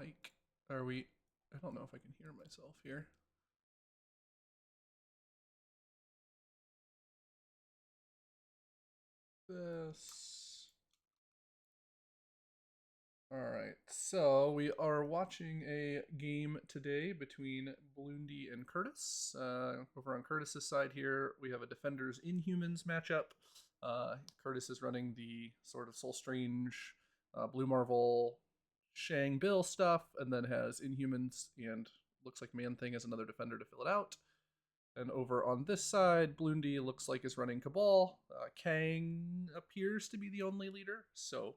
mic. Are we? I don't know if I can hear myself here. This. All right. So we are watching a game today between Bloondie and Kurtis. Over on Kurtis's side here, we have a Defenders Inhumans matchup. Kurtis is running the sort of Soul Strange, Blue Marvel, Shang Bill stuff, and then has Inhumans and looks like Man Thing as another defender to fill it out. And over on this side, Bloondie looks like is running Cabal. Kang appears to be the only leader. So,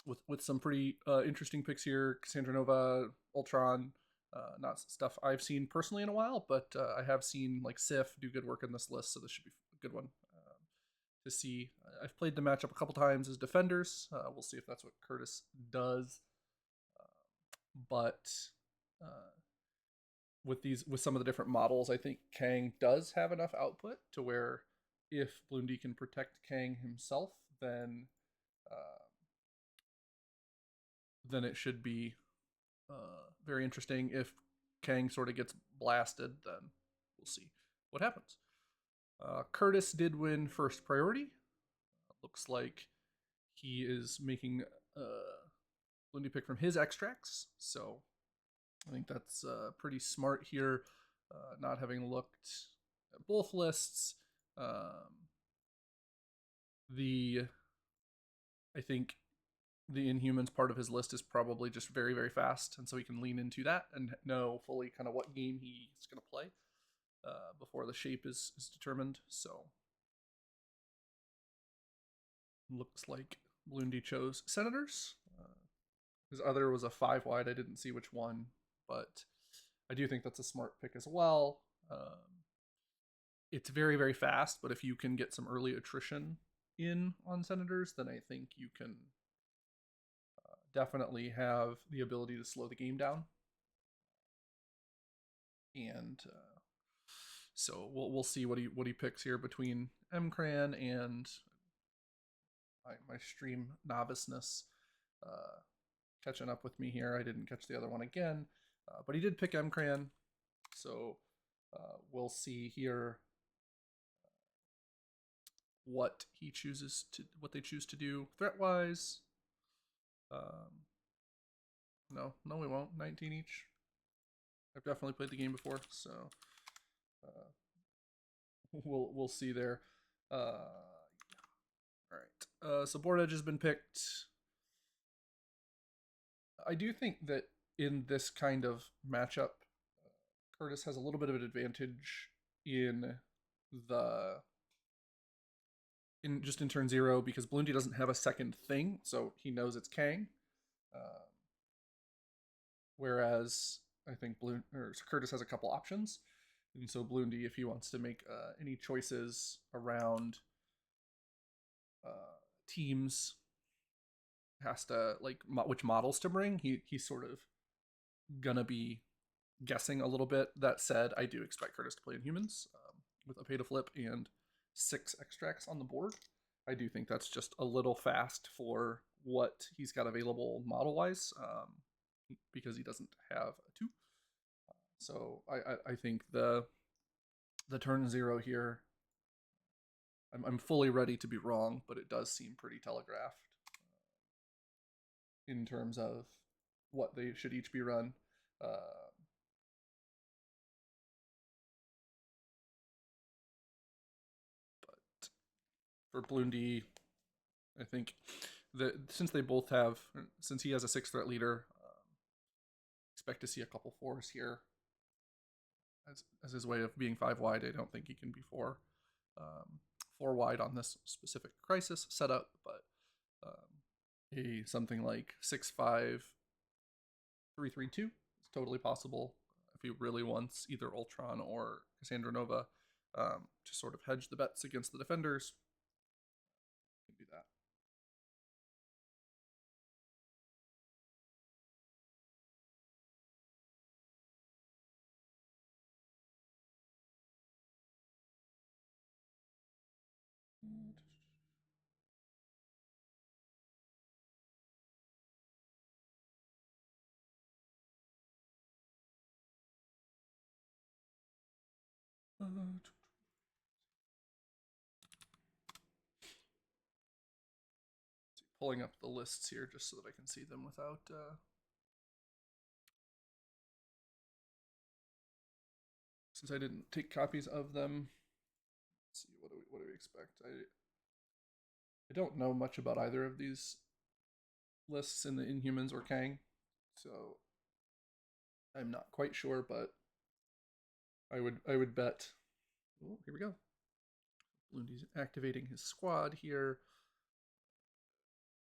with some pretty interesting picks here, Cassandra Nova, Ultron, not stuff I've seen personally in a while, but I have seen like Sif do good work in this list, so this should be a good one to see. I've played the matchup a couple times as defenders. We'll see if that's what Kurtis does. But uh, with some of the different models, I think Kang does have enough output to where if Bloondie can protect Kang himself, uh, then it should be very interesting. If Kang sort of gets blasted, then we'll see what happens. Kurtis did win first priority. Looks like he is making Bloondie pick from his extracts, so I think that's pretty smart here. Not having looked at both lists, the I think the Inhumans part of his list is probably just very very fast, and so he can lean into that and know fully kind of what game he's going to play before the shape is determined. So looks like Bloondie chose Senators. His other was a 5 wide. I didn't see which one, but I do think that's a smart pick as well. It's very very fast, but if you can get some early attrition in on Senators, then I think you can definitely have the ability to slow the game down. And so we'll see what he picks here between Mcran and my stream noviceness catching up with me here. I didn't catch the other one again, but he did pick Mcran, so we'll see here what they choose to do threat wise. No, we won't. 19 each. I've definitely played the game before, so uh, we'll see there. All right. So board edge has been picked. I do think that in this kind of matchup, Kurtis has a little bit of an advantage in the in turn 0 because Bloondie doesn't have a second thing, so he knows it's Kang. Whereas I think Kurtis has a couple options, and so Bloondie, if he wants to make any choices around teams, has to like which models to bring. He's sort of gonna be guessing a little bit. That said, I do expect Kurtis to play Inhumans with a pay to flip and 6 extracts on the board. I do think that's just a little fast for what he's got available model wise, because he doesn't have a 2. So I think the turn 0 here, I'm fully ready to be wrong, but it does seem pretty telegraphed in terms of what they should each be run. But for Bloondie, I think that since he has a 6 threat leader, expect to see a couple 4s here as his way of being 5 wide. I don't think he can be 4 wide on this specific crisis setup, but a something like 6-5-3-3-2 is totally possible if he really wants either Ultron or Cassandra Nova to sort of hedge the bets against the defenders. You can do that. Pulling up the lists here just so that I can see them without since I didn't take copies of them. Let's see, what do we expect? I don't know much about either of these lists in the Inhumans or Kang, so I'm not quite sure, but I would bet. Oh, here we go. Bloondie's activating his squad here.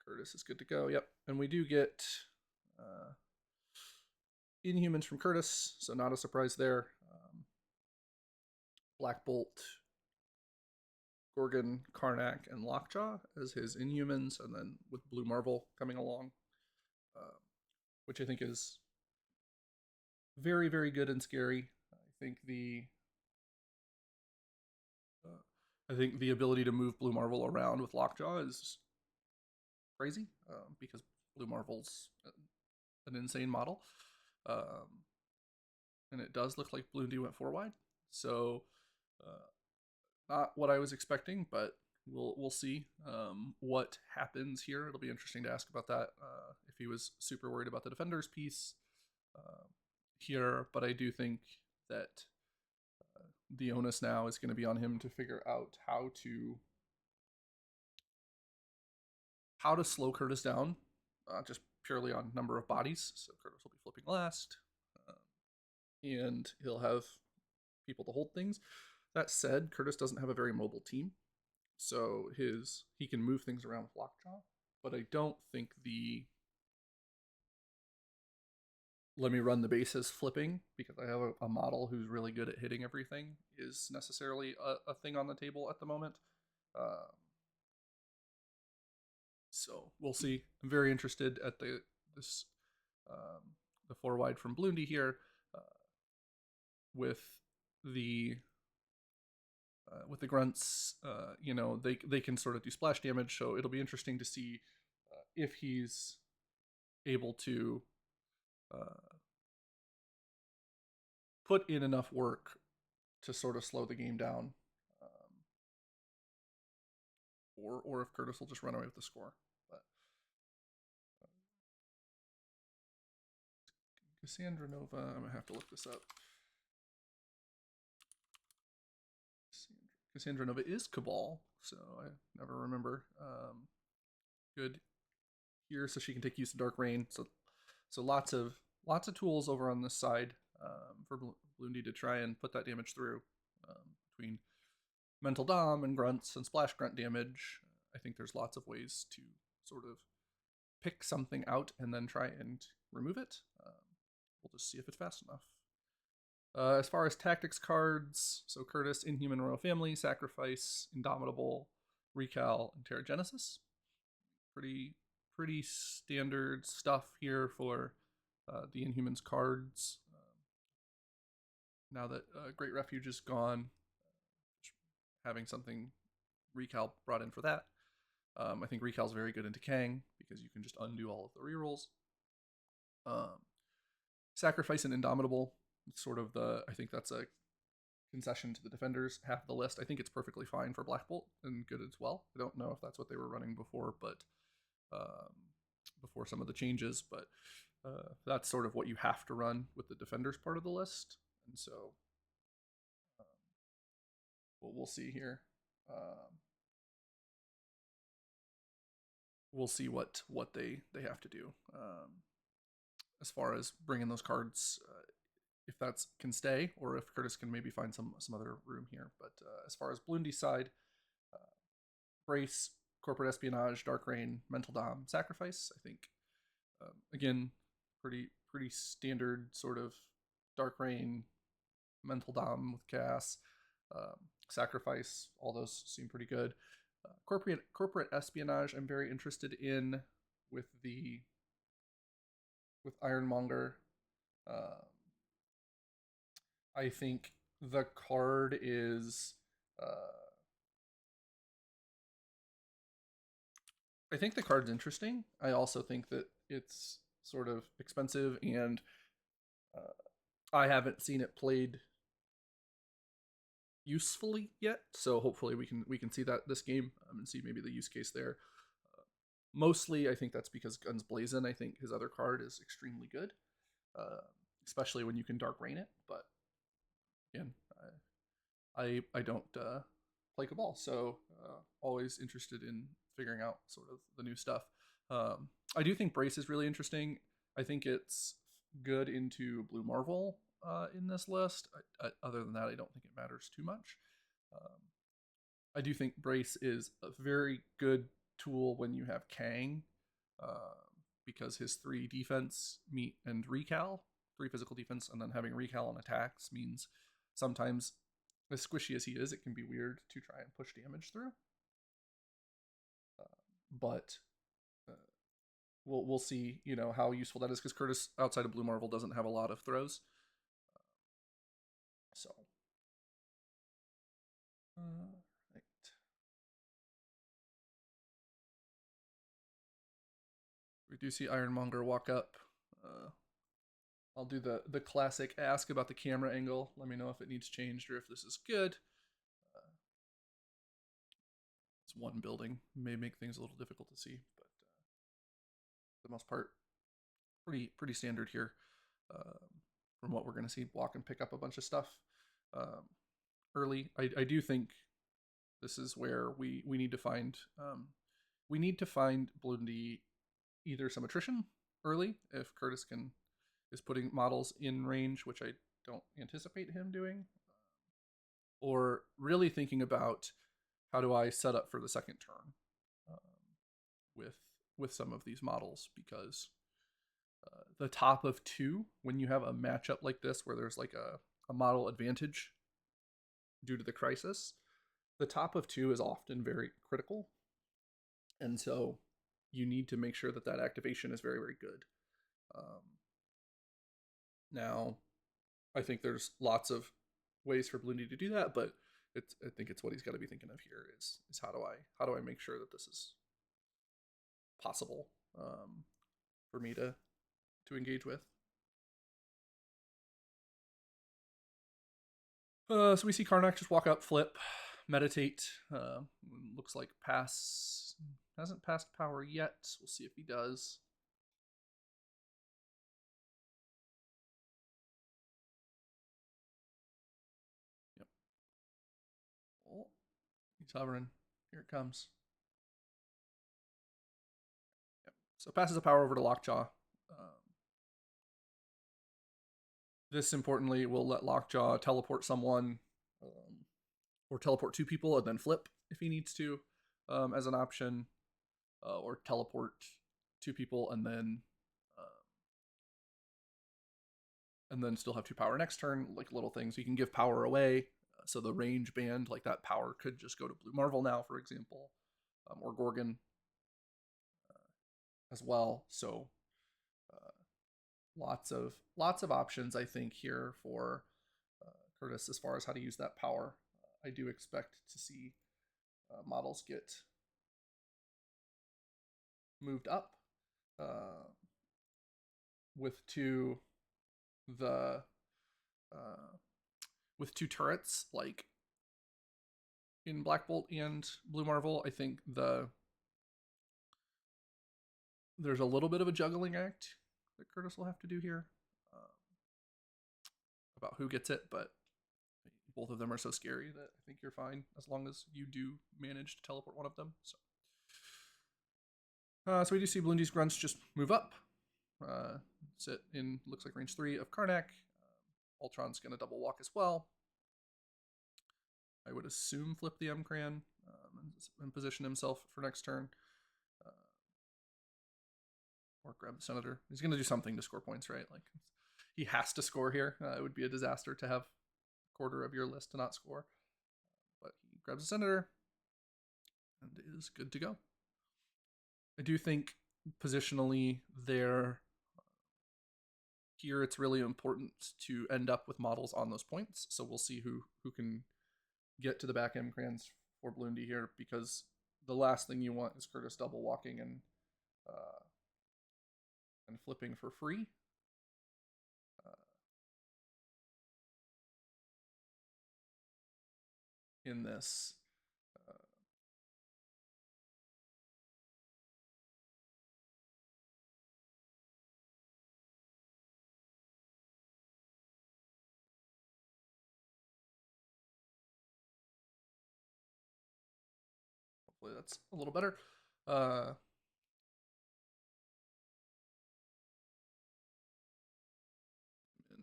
Kurtis is good to go. Yep, and we do get Inhumans from Kurtis, so not a surprise there. Black Bolt, Gorgon, Karnak, and Lockjaw as his Inhumans, and then with Blue Marvel coming along, which I think is very, very good and scary. I think the ability to move Blue Marvel around with Lockjaw is crazy because Blue Marvel's an insane model, and it does look like Bloondie went 4-wide. So not what I was expecting, but we'll see what happens here. It'll be interesting to ask about that if he was super worried about the defenders piece here, but I do think that the onus now is going to be on him to figure out how to slow Kurtis down, just purely on number of bodies. So Kurtis will be flipping last, and he'll have people to hold things. That said, Kurtis doesn't have a very mobile team, so he can move things around with Lockjaw, but I don't think the let me run the bases flipping because I have a model who's really good at hitting everything is necessarily a thing on the table at the moment. So we'll see. I'm very interested at the 4-wide from Bloondie here with the grunts. They can sort of do splash damage, so it'll be interesting to see if he's able to put in enough work to sort of slow the game down, or if Kurtis will just run away with the score. But Cassandra Nova, I'm gonna have to look this up. Cassandra Nova is Cabal, so I never remember. Good here, so she can take use of Dark Rain. So lots of tools over on this side for Bloondie to try and put that damage through between Mental Dom and Grunts and Splash Grunt damage. I think there's lots of ways to sort of pick something out and then try and remove it. We'll just see if it's fast enough. As far as tactics cards, so Kurtis, Inhuman Royal Family, Sacrifice, Indomitable, Recal, and Terragenesis. Pretty standard stuff here for the Inhumans cards. Now that Great Refuge is gone, having something Recal brought in for that. I think Recal's very good into Kang because you can just undo all of the rerolls. Sacrifice and Indomitable, sort of I think that's a concession to the defenders, half the list. I think it's perfectly fine for Black Bolt and good as well. I don't know if that's what they were running before, but before some of the changes, but that's sort of what you have to run with the defenders part of the list. And so we'll see here. We'll see what they have to do as far as bringing those cards, if that can stay, or if Kurtis can maybe find some other room here. But as far as Bloondie's side, Brace, Corporate Espionage, Dark Rain, Mental Dom, Sacrifice. I think again, pretty standard sort of Dark Rain, Mental Dom with Cass, Sacrifice. All those seem pretty good. Corporate Espionage, I'm very interested in with Ironmonger. I think the card is. I think the card's interesting. I also think that it's sort of expensive, and I haven't seen it played usefully yet. So hopefully we can see that this game, and see maybe the use case there. Mostly, I think that's because Guns Blazing. I think his other card is extremely good, uh, especially when you can Dark Rain it. But again, I don't play Cabal, so always interested in figuring out sort of the new stuff. I do think Brace is really interesting. I think it's good into Blue Marvel in this list. Other than that, I don't think it matters too much. Um, I do think Brace is a very good tool when you have Kang, uh, because his 3 defense meet and recal, 3 physical defense, and then having recal on attacks means sometimes, as squishy as he is, it can be weird to try and push damage through. Uh, but uh, we'll see, how useful that is, because Kurtis outside of Blue Marvel doesn't have a lot of throws. So, right. We do see Ironmonger walk up. I'll do the classic ask about the camera angle. Let me know if it needs changed or if this is good. It's one building, may make things a little difficult to see, but for the most part, pretty standard here. From what we're going to see, walk and pick up a bunch of stuff early. I do think this is where we need to find Bloondie either some attrition early if Kurtis is putting models in range, which I don't anticipate him doing, or really thinking about how do I set up for the second turn with some of these models, because the top of 2, when you have a matchup like this where there's like a model advantage due to the crisis, the top of 2 is often very critical, and so you need to make sure that activation is very, very good. Now, I think there's lots of ways for Bloondie to do that, but I think it's what he's got to be thinking of here is how do I make sure that this is possible for me to engage with. So we see Karnak just walk up, flip, meditate. Looks like hasn't passed power yet. We'll see if he does. Yep. Oh, he's hovering. Here it comes. Yep. So passes the power over to Lockjaw. This, importantly, will let Lockjaw teleport someone, or teleport 2 people and then flip if he needs to, as an option, or teleport 2 people and then still have 2 power next turn, like little things. You can give power away, so the range band, like that power could just go to Blue Marvel now, for example, or Gorgon as well. So lots of options, I think, here for Kurtis as far as how to use that power. I do expect to see models get moved up with two with 2 turrets, like in Black Bolt and Blue Marvel. I think there's a little bit of a juggling act that Kurtis will have to do here about who gets it, but both of them are so scary that I think you're fine as long as you do manage to teleport one of them. So we do see Bloondie's grunts just move up, sit in, looks like range 3 of Karnak. Ultron's going to double walk as well. I would assume flip the M-Cran and position himself for next turn. Or grab the Senator. He's going to do something to score points, right? Like, he has to score here. It would be a disaster to have a quarter of your list to not score. But he grabs the Senator and is good to go. I do think positionally there, here it's really important to end up with models on those points. So we'll see who can get to the back M-Crans for Bloondie here, because the last thing you want is Kurtis double walking and flipping for free. in this. Hopefully that's a little better. Uh, in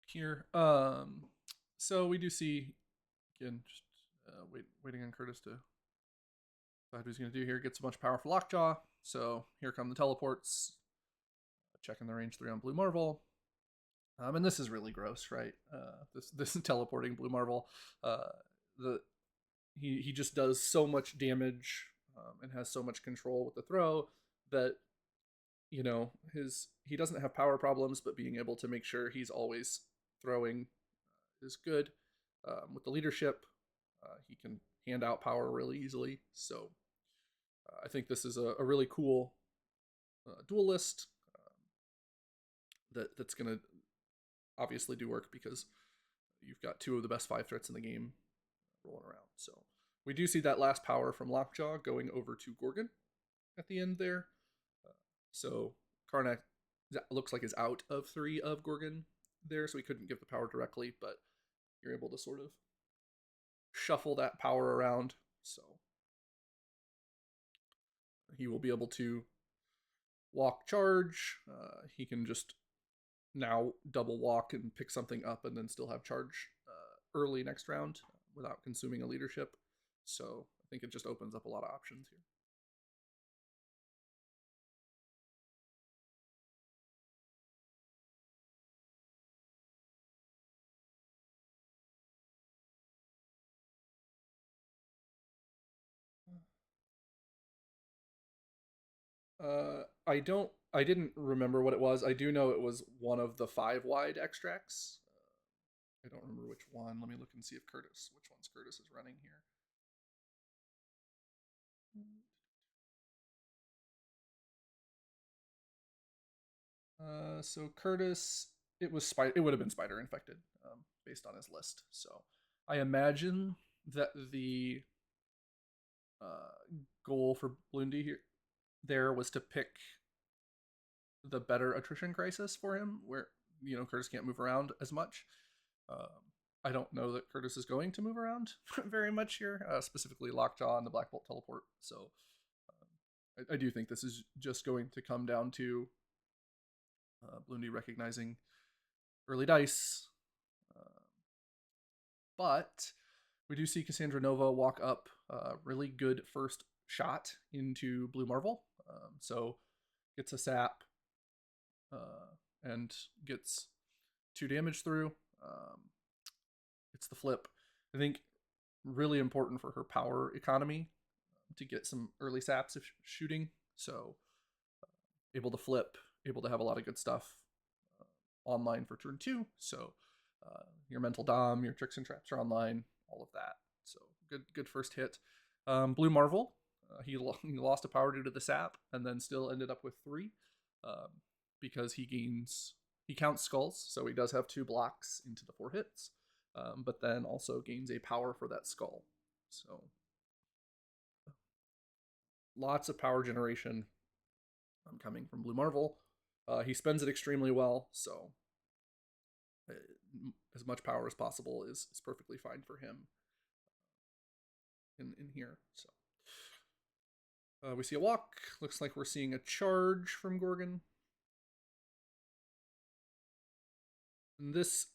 here. So we do see again, just waiting on Kurtis to decide what he's going to do here. Gets a bunch of power for Lockjaw. So here come the teleports. Checking the range 3 on Blue Marvel. And this is really gross, right? This teleporting Blue Marvel. The he just does so much damage and has so much control with the throw that he doesn't have power problems, but being able to make sure he's always throwing is good. With the leadership, he can hand out power really easily. So I think this is a really cool duelist that's going to obviously do work because you've got two of the best 5 threats in the game rolling around. So we do see that last power from Lockjaw going over to Gorgon at the end there. So Karnak looks like is out of 3 of Gorgon there, so he couldn't give the power directly, but you're able to sort of shuffle that power around. So he will be able to walk charge. He can just now double walk and pick something up and then still have charge early next round without consuming a leadership. So I think it just opens up a lot of options here. I didn't remember what it was. I do know it was one of the 5 wide extracts. I don't remember which one. Let me look and see if which ones Kurtis is running here. So Kurtis, it would have been spider infected based on his list. So I imagine that the goal for Bloondie here there was to pick the better attrition crisis for him, where Kurtis can't move around as much. Um, I don't know that Kurtis is going to move around very much here, specifically Lockjaw and the Black Bolt teleport. So I do think this is just going to come down to Bloondie recognizing early dice. But we do see Cassandra Nova walk up really good first shot into Blue Marvel. So gets a sap and gets 2 damage through. It's the flip. I think really important for her power economy to get some early saps if shooting. So able to flip, able to have a lot of good stuff online for turn 2. So your mental dom, your tricks and traps are online, all of that. So good first hit. Blue Marvel, he lost a power due to the sap, and then still ended up with 3 because he counts skulls, so he does have 2 blocks into the 4 hits, but then also gains a power for that skull. So lots of power generation coming from Blue Marvel. He spends it extremely well, so as much power as possible is perfectly fine for him in here. So we see a walk. Looks like we're seeing a charge from Gorgon. And this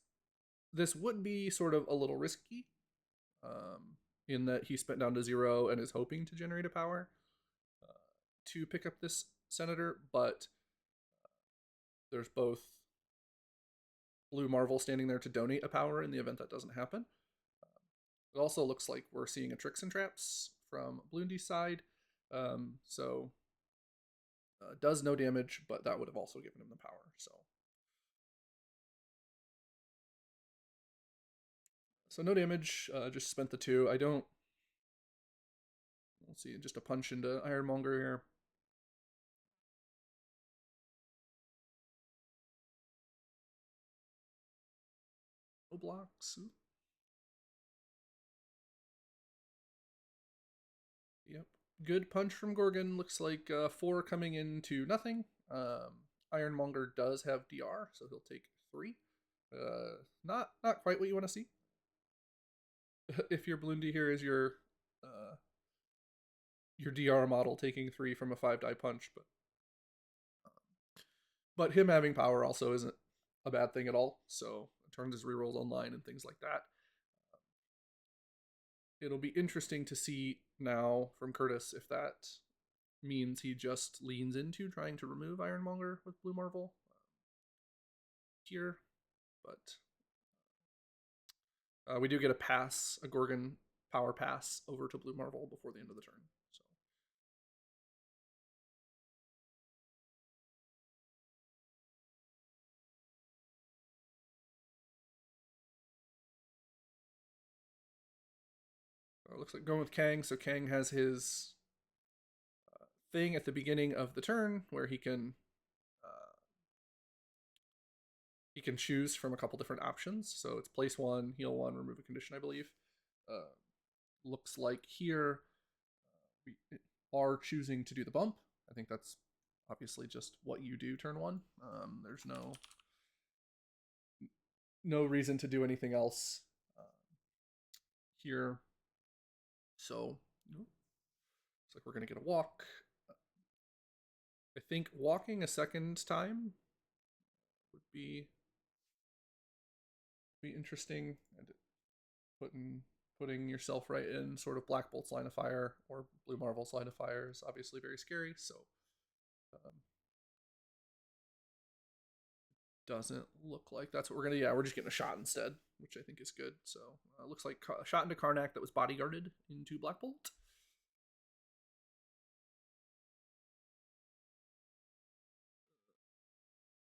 would be sort of a little risky, in that he spent down to 0 and is hoping to generate a power to pick up this Senator, but there's both Blue Marvel standing there to donate a power in the event that doesn't happen. It also looks like we're seeing a Tricks and Traps from Bloondie's side, so does no damage, but that would have also given him the power. So no damage, just spent the 2. Let's see, just a punch into Ironmonger here. blocks. Ooh. Yep. Good punch from Gorgon. Looks like 4 coming into nothing. Ironmonger does have DR, so he'll take 3. Not quite what you want to see. If your Bloondie here is your DR model taking 3 from a 5-die punch, but him having power also isn't a bad thing at all. So it turns his rerolls online and things like that. It'll be interesting to see now from Kurtis if that means he just leans into trying to remove Ironmonger with Blue Marvel here, but we do get a Gorgon power pass over to Blue Marvel before the end of the turn. So it looks like going with Kang. So Kang has his thing at the beginning of the turn where he can choose from a couple different options. So it's place 1, heal 1, remove a condition, I believe. Looks like here we are choosing to do the bump. I think that's obviously just what you do turn 1. There's no reason to do anything else here. So looks like we're gonna get a walk. I think walking a second time would be interesting, and putting yourself right in sort of Black Bolt's line of fire or Blue Marvel's line of fire is obviously very scary. So doesn't look like that's what we're gonna. Yeah, we're just getting a shot instead, which I think is good. So looks like a shot into Karnak that was bodyguarded into Black Bolt.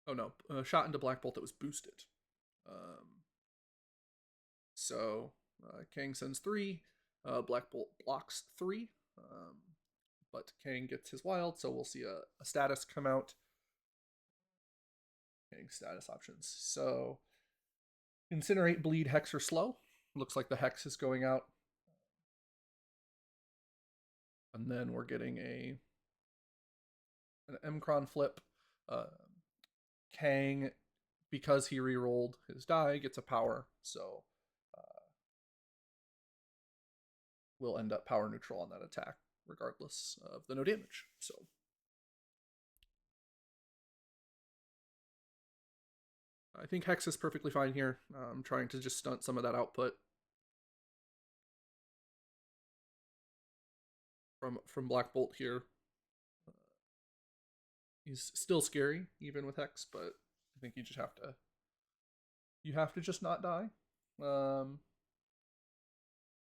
Oh no, shot into Black Bolt that was boosted. So Kang sends 3. Black Bolt blocks 3. But Kang gets his wild, so we'll see a status come out. Kang status options. So Incinerate, Bleed, Hex, or Slow. Looks like the Hex is going out. And then we're getting an Mcron flip. Kang, because he rerolled his die, gets a power, so we'll end up power neutral on that attack, regardless of the no damage. So I think Hex is perfectly fine here. I'm trying to just stunt some of that output from Black Bolt here. He's still scary, even with Hex, but I think you have to just not die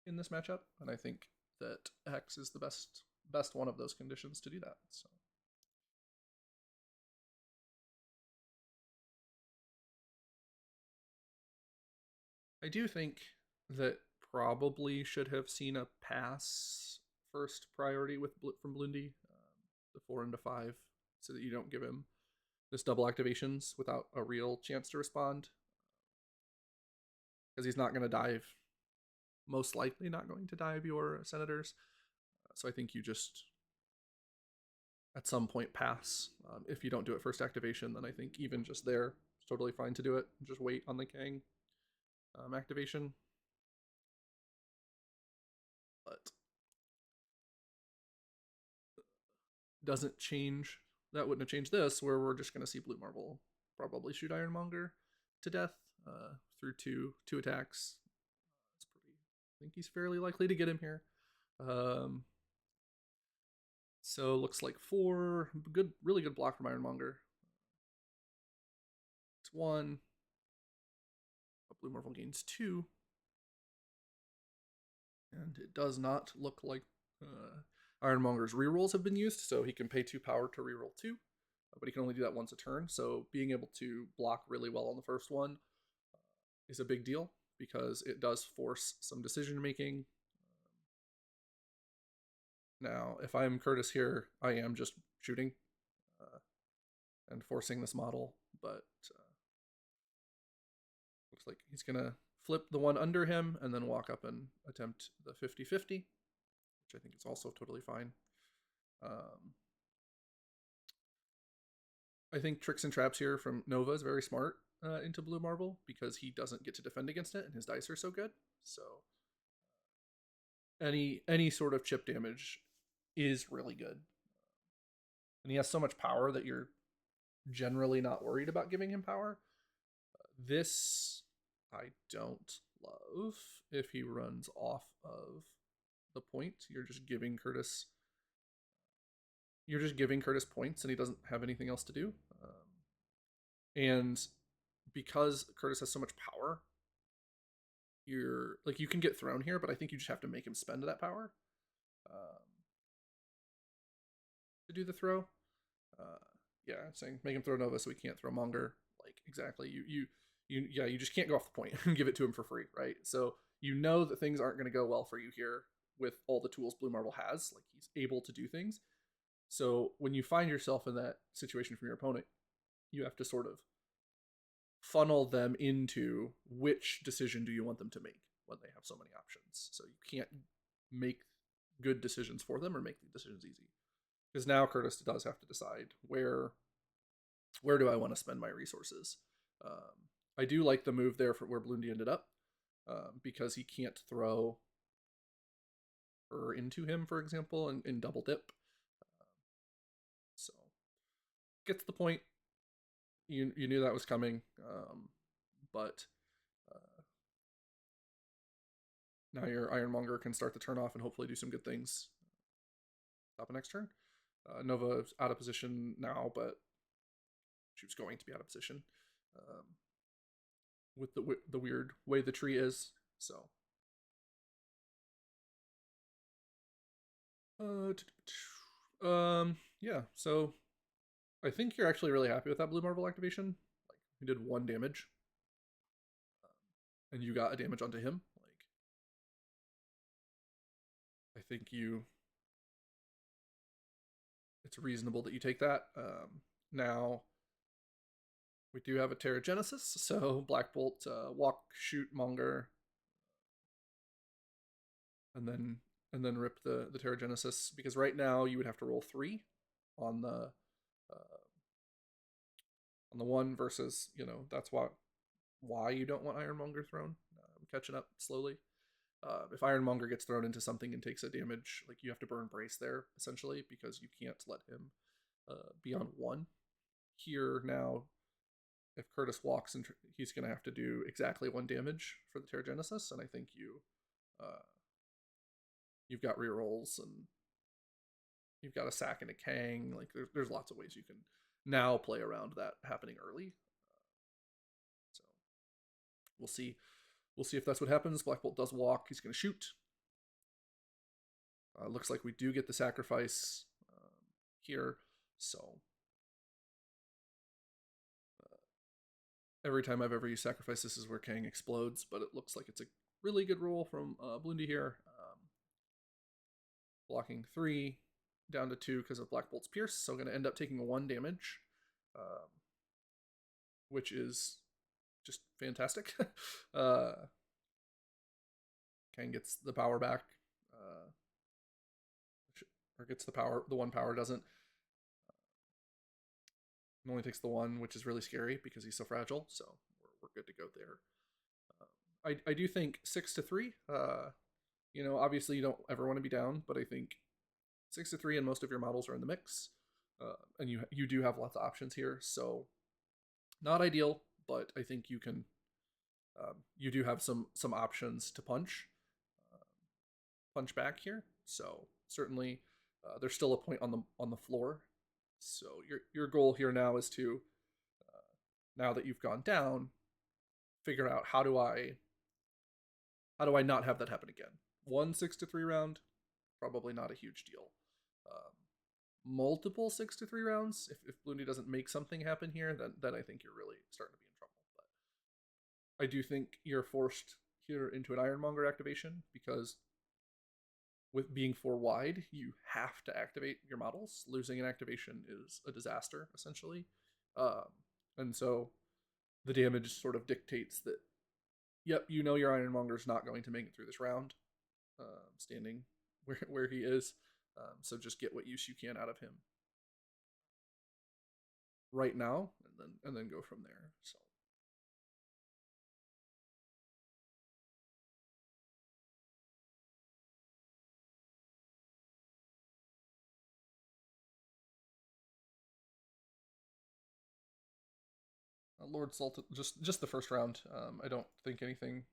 in this matchup, and I think that Hex is the best one of those conditions to do that. So I do think that probably should have seen a pass first priority from Bloondie, the 4 into 5, so that you don't give him this double activations without a real chance to respond, because he's not going to dive. Most likely not going to dive your senators. So I think you just at some point pass. If you don't do it first activation, then I think even just there, it's totally fine to do it. Just wait on the Kang activation. But doesn't change. That wouldn't have changed this, where we're just going to see Blue Marvel probably shoot Ironmonger to death through two attacks. I think he's fairly likely to get him here. So looks like 4 really good block from Ironmonger. It's 1. Blue Marvel gains 2. And it does not look like Ironmonger's rerolls have been used, so he can pay 2 power to reroll 2, but he can only do that once a turn. So being able to block really well on the first one is a big deal, because it does force some decision making. Now, if I'm Kurtis here, I am just shooting and forcing this model, but looks like he's gonna flip the one under him and then walk up and attempt the 50-50, which I think is also totally fine. I think Tricks and Traps here from Nova is very smart into Blue Marble because he doesn't get to defend against it and his dice are so good. So any sort of chip damage is really good. And he has so much power that you're generally not worried about giving him power. This I don't love. If he runs off of the point, you're just giving Kurtis points and he doesn't have anything else to do. And because Kurtis has so much power, you're like, you can get thrown here, but I think you just have to make him spend that power to do the throw. Yeah, I'm saying make him throw Nova so he can't throw Monger. Like, exactly. You just can't go off the point and give it to him for free, right? So you know that things aren't going to go well for you here with all the tools Blue Marble has. Like, he's able to do things. So when you find yourself in that situation from your opponent, you have to sort of funnel them into which decision do you want them to make when they have so many options. So you can't make good decisions for them or make the decisions easy. Because now Kurtis does have to decide where do I want to spend my resources. I do like the move there for where Bloondie ended up, because he can't throw her into him, for example, and double dip. So gets the point. You knew that was coming, but now your Ironmonger can start to turn off and hopefully do some good things. Top of next turn. Nova's out of position now, but she was going to be out of position with the weird way the tree is. So yeah, so I think you're actually really happy with that Blue Marble activation. Like, he did 1 damage, and you got a damage onto him. Like, I think it's reasonable that you take that. Now, we do have a Terrigenesis, so Black Bolt, walk, shoot, Monger, and then rip the Terrigenesis, because right now you would have to roll 3 on the one versus, that's why you don't want Ironmonger thrown. I'm catching up slowly. If Ironmonger gets thrown into something and takes a damage, like, you have to burn Brace there, essentially, because you can't let him be on 1. Here now, if Kurtis walks, and he's going to have to do exactly 1 damage for the Terrigenesis, and I think you've got rerolls, and you've got a sack and a Kang. Like, there's lots of ways you can now play around that happening early. So we'll see if that's what happens. Black Bolt does walk. He's going to shoot. Looks like we do get the sacrifice here. So every time I've ever used sacrifice, this is where Kang explodes, but it looks like it's a really good roll from Bloondie here. Blocking 3 down to 2 because of Black Bolt's Pierce, so going to end up taking 1 damage, which is just fantastic. Kang gets the power back, or gets the power. The 1 power doesn't. It only takes the 1, which is really scary because he's so fragile. So we're good to go there. I do think 6-3. Obviously you don't ever want to be down, but I think 6-3 and most of your models are in the mix, and you do have lots of options here. So not ideal, but I think you can. You do have some options to punch back here. So certainly, there's still a point on the floor. So your goal here now is to, now that you've gone down, figure out how do I not have that happen again. 1 6-3 round, probably not a huge deal. Multiple 6-3 rounds, if Bloondie doesn't make something happen here, then I think you're really starting to be in trouble. But I do think you're forced here into an Ironmonger activation, because with being 4 wide, you have to activate your models. Losing an activation is a disaster, essentially. And so the damage sort of dictates that Yep, you know your Ironmonger's not going to make it through this round, standing where he is. So just get what use you can out of him right now, and then go from there. So Lord Salt, just the first round. I don't think anything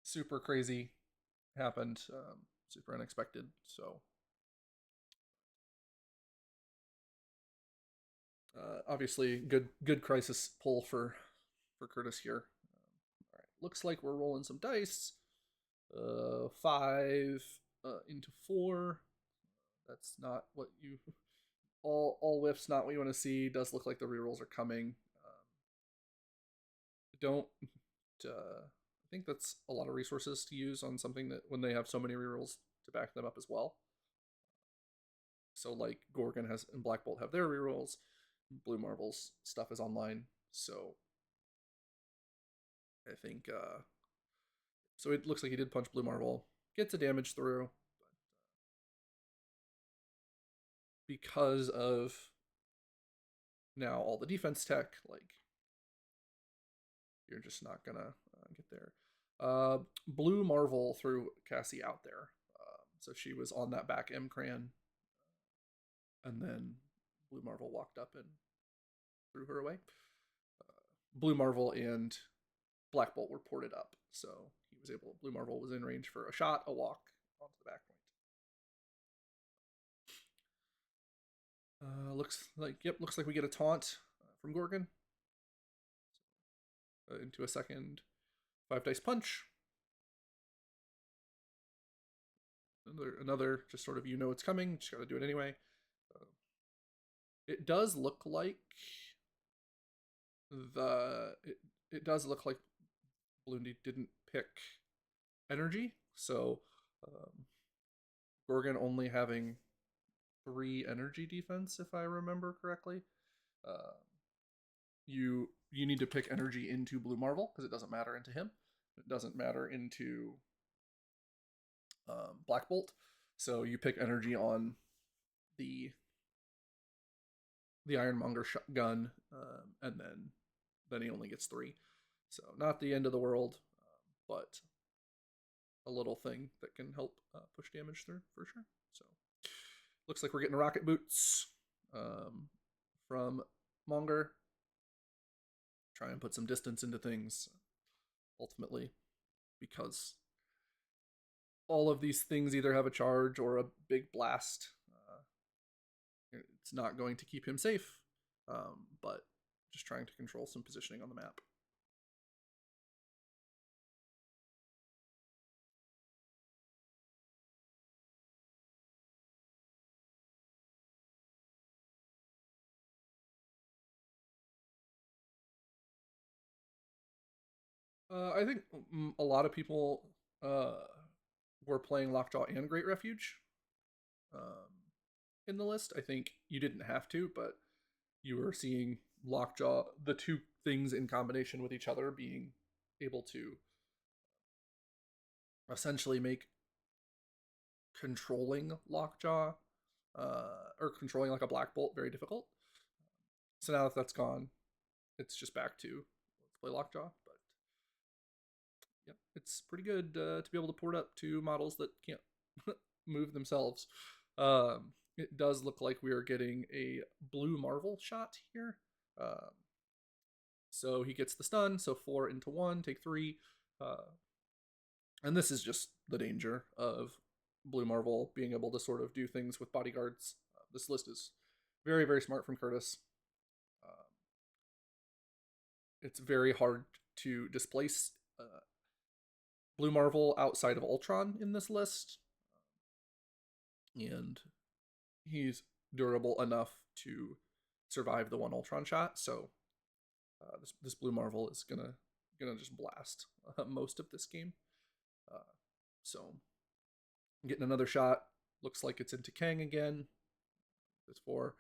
super crazy happened, super unexpected. So obviously, good crisis pull for Kurtis here. All right, looks like we're rolling some dice. 5 into 4. That's not what you all whiffs. Not what you want to see. Does look like the rerolls are coming. Don't. I think that's a lot of resources to use on something that when they have so many rerolls to back them up as well. So like Gorgon has and Black Bolt have their rerolls. Blue Marvel's stuff is online, so I think so it looks like he did punch Blue Marvel, gets a damage through, because of now all the defense tech, like you're just not gonna get there. Blue Marvel threw Cassie out there, so she was on that back M cran, and then Blue Marvel walked up and threw her away. Blue Marvel and Black Bolt were ported up, so he was able. Blue Marvel was in range for a shot, a walk onto the back point. Looks like we get a taunt from Gorgon into a second 5 dice punch. Another just sort of it's coming, just got to do it anyway. It does look like it does look like Bloondie didn't pick energy, so Gorgon only having 3 energy defense, if I remember correctly. Uh, you need to pick energy into Blue Marvel because it doesn't matter into him. It doesn't matter into Black Bolt. So you pick energy on the Ironmonger gun, and then he only gets 3. So not the end of the world, but a little thing that can help push damage through for sure. So looks like we're getting rocket boots from Monger. Try and put some distance into things ultimately, because all of these things either have a charge or a big blast. It's not going to keep him safe, but just trying to control some positioning on the map. I think a lot of people were playing Lockjaw and Great Refuge in the list. I think you didn't have to, but you were seeing Lockjaw, the two things in combination with each other, being able to essentially make controlling Lockjaw or controlling like a Black Bolt very difficult. So now that that's gone, it's just back to let's play Lockjaw. But yep, it's pretty good to be able to port up to models that can't move themselves. It does look like we are getting a Blue Marvel shot here. So he gets the stun, so 4 into 1, take 3. And this is just the danger of Blue Marvel being able to sort of do things with bodyguards. This list is very, very smart from Kurtis. It's very hard to displace Blue Marvel outside of Ultron in this list. And he's durable enough to survive the one Ultron shot, so this Blue Marvel is gonna just blast most of this game. So getting another shot, looks like it's into Kang again. It's 4.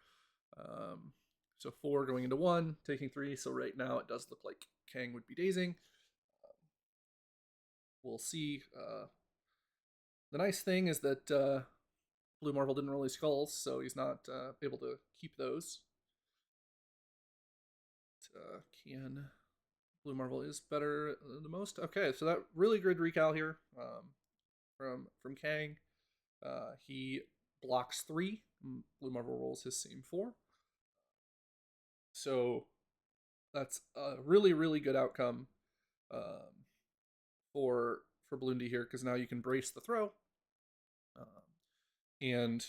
So 4 going into 1, taking 3. So right now it does look like Kang would be dazing. we'll see. The nice thing is that Blue Marvel didn't roll his skulls, so he's not able to keep those. Can Blue Marvel is better than the most. Okay, so that really good recal here from Kang. He blocks 3. Blue Marvel rolls his same 4. So that's a really really good outcome um, for Bloondie here, because now you can brace the throw, and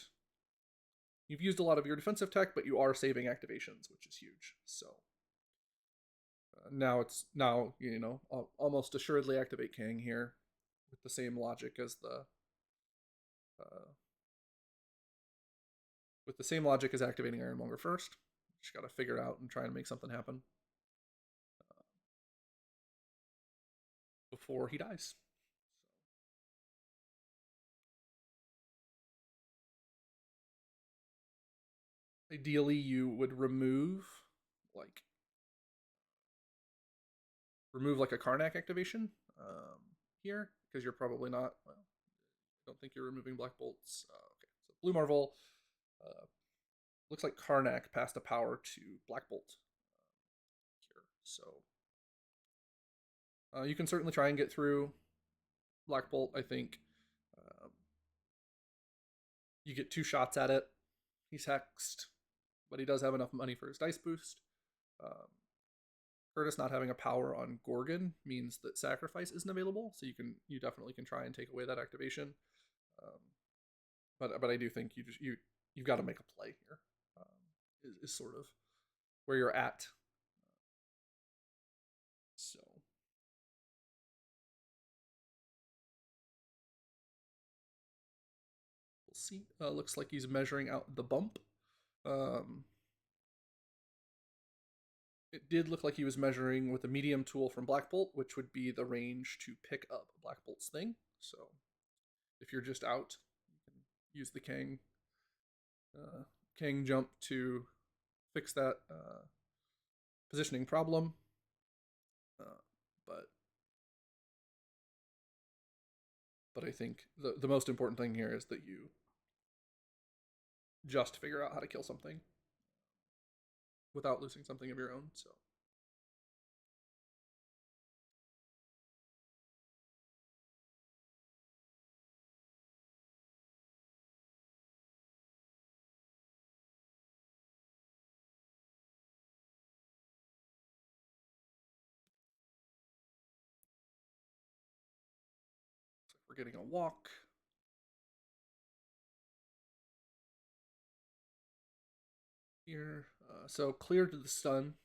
you've used a lot of your defensive tech, but you are saving activations, which is huge. So now you know almost assuredly activate Kang here with the same logic as the activating Ironmonger first. Just got to figure it out and try and make something happen before he dies. Ideally, you would like like a Karnak activation here, because you're probably not. Well, I don't think you're removing Black Bolts. Okay, so Blue Marvel looks like Karnak passed a power to Black Bolt here, so you can certainly try and get through Black Bolt. I think you get 2 shots at it. He's hexed, but he does have enough money for his dice boost. Um, Kurtis not having a power on Gorgon means that sacrifice isn't available, so you definitely can try and take away that activation. But I do think you've got to make a play here. Is sort of where you're at. So we'll see. Looks like he's measuring out the bump. It did look like he was measuring with a medium tool from Black Bolt, which would be the range to pick up Black Bolt's thing. So if you're just out, you can use the Kang jump to fix that positioning problem. But I think the most important thing here is that you just figure out how to kill something without losing something of your own. So we're getting a walk. Here, so clear to the stun,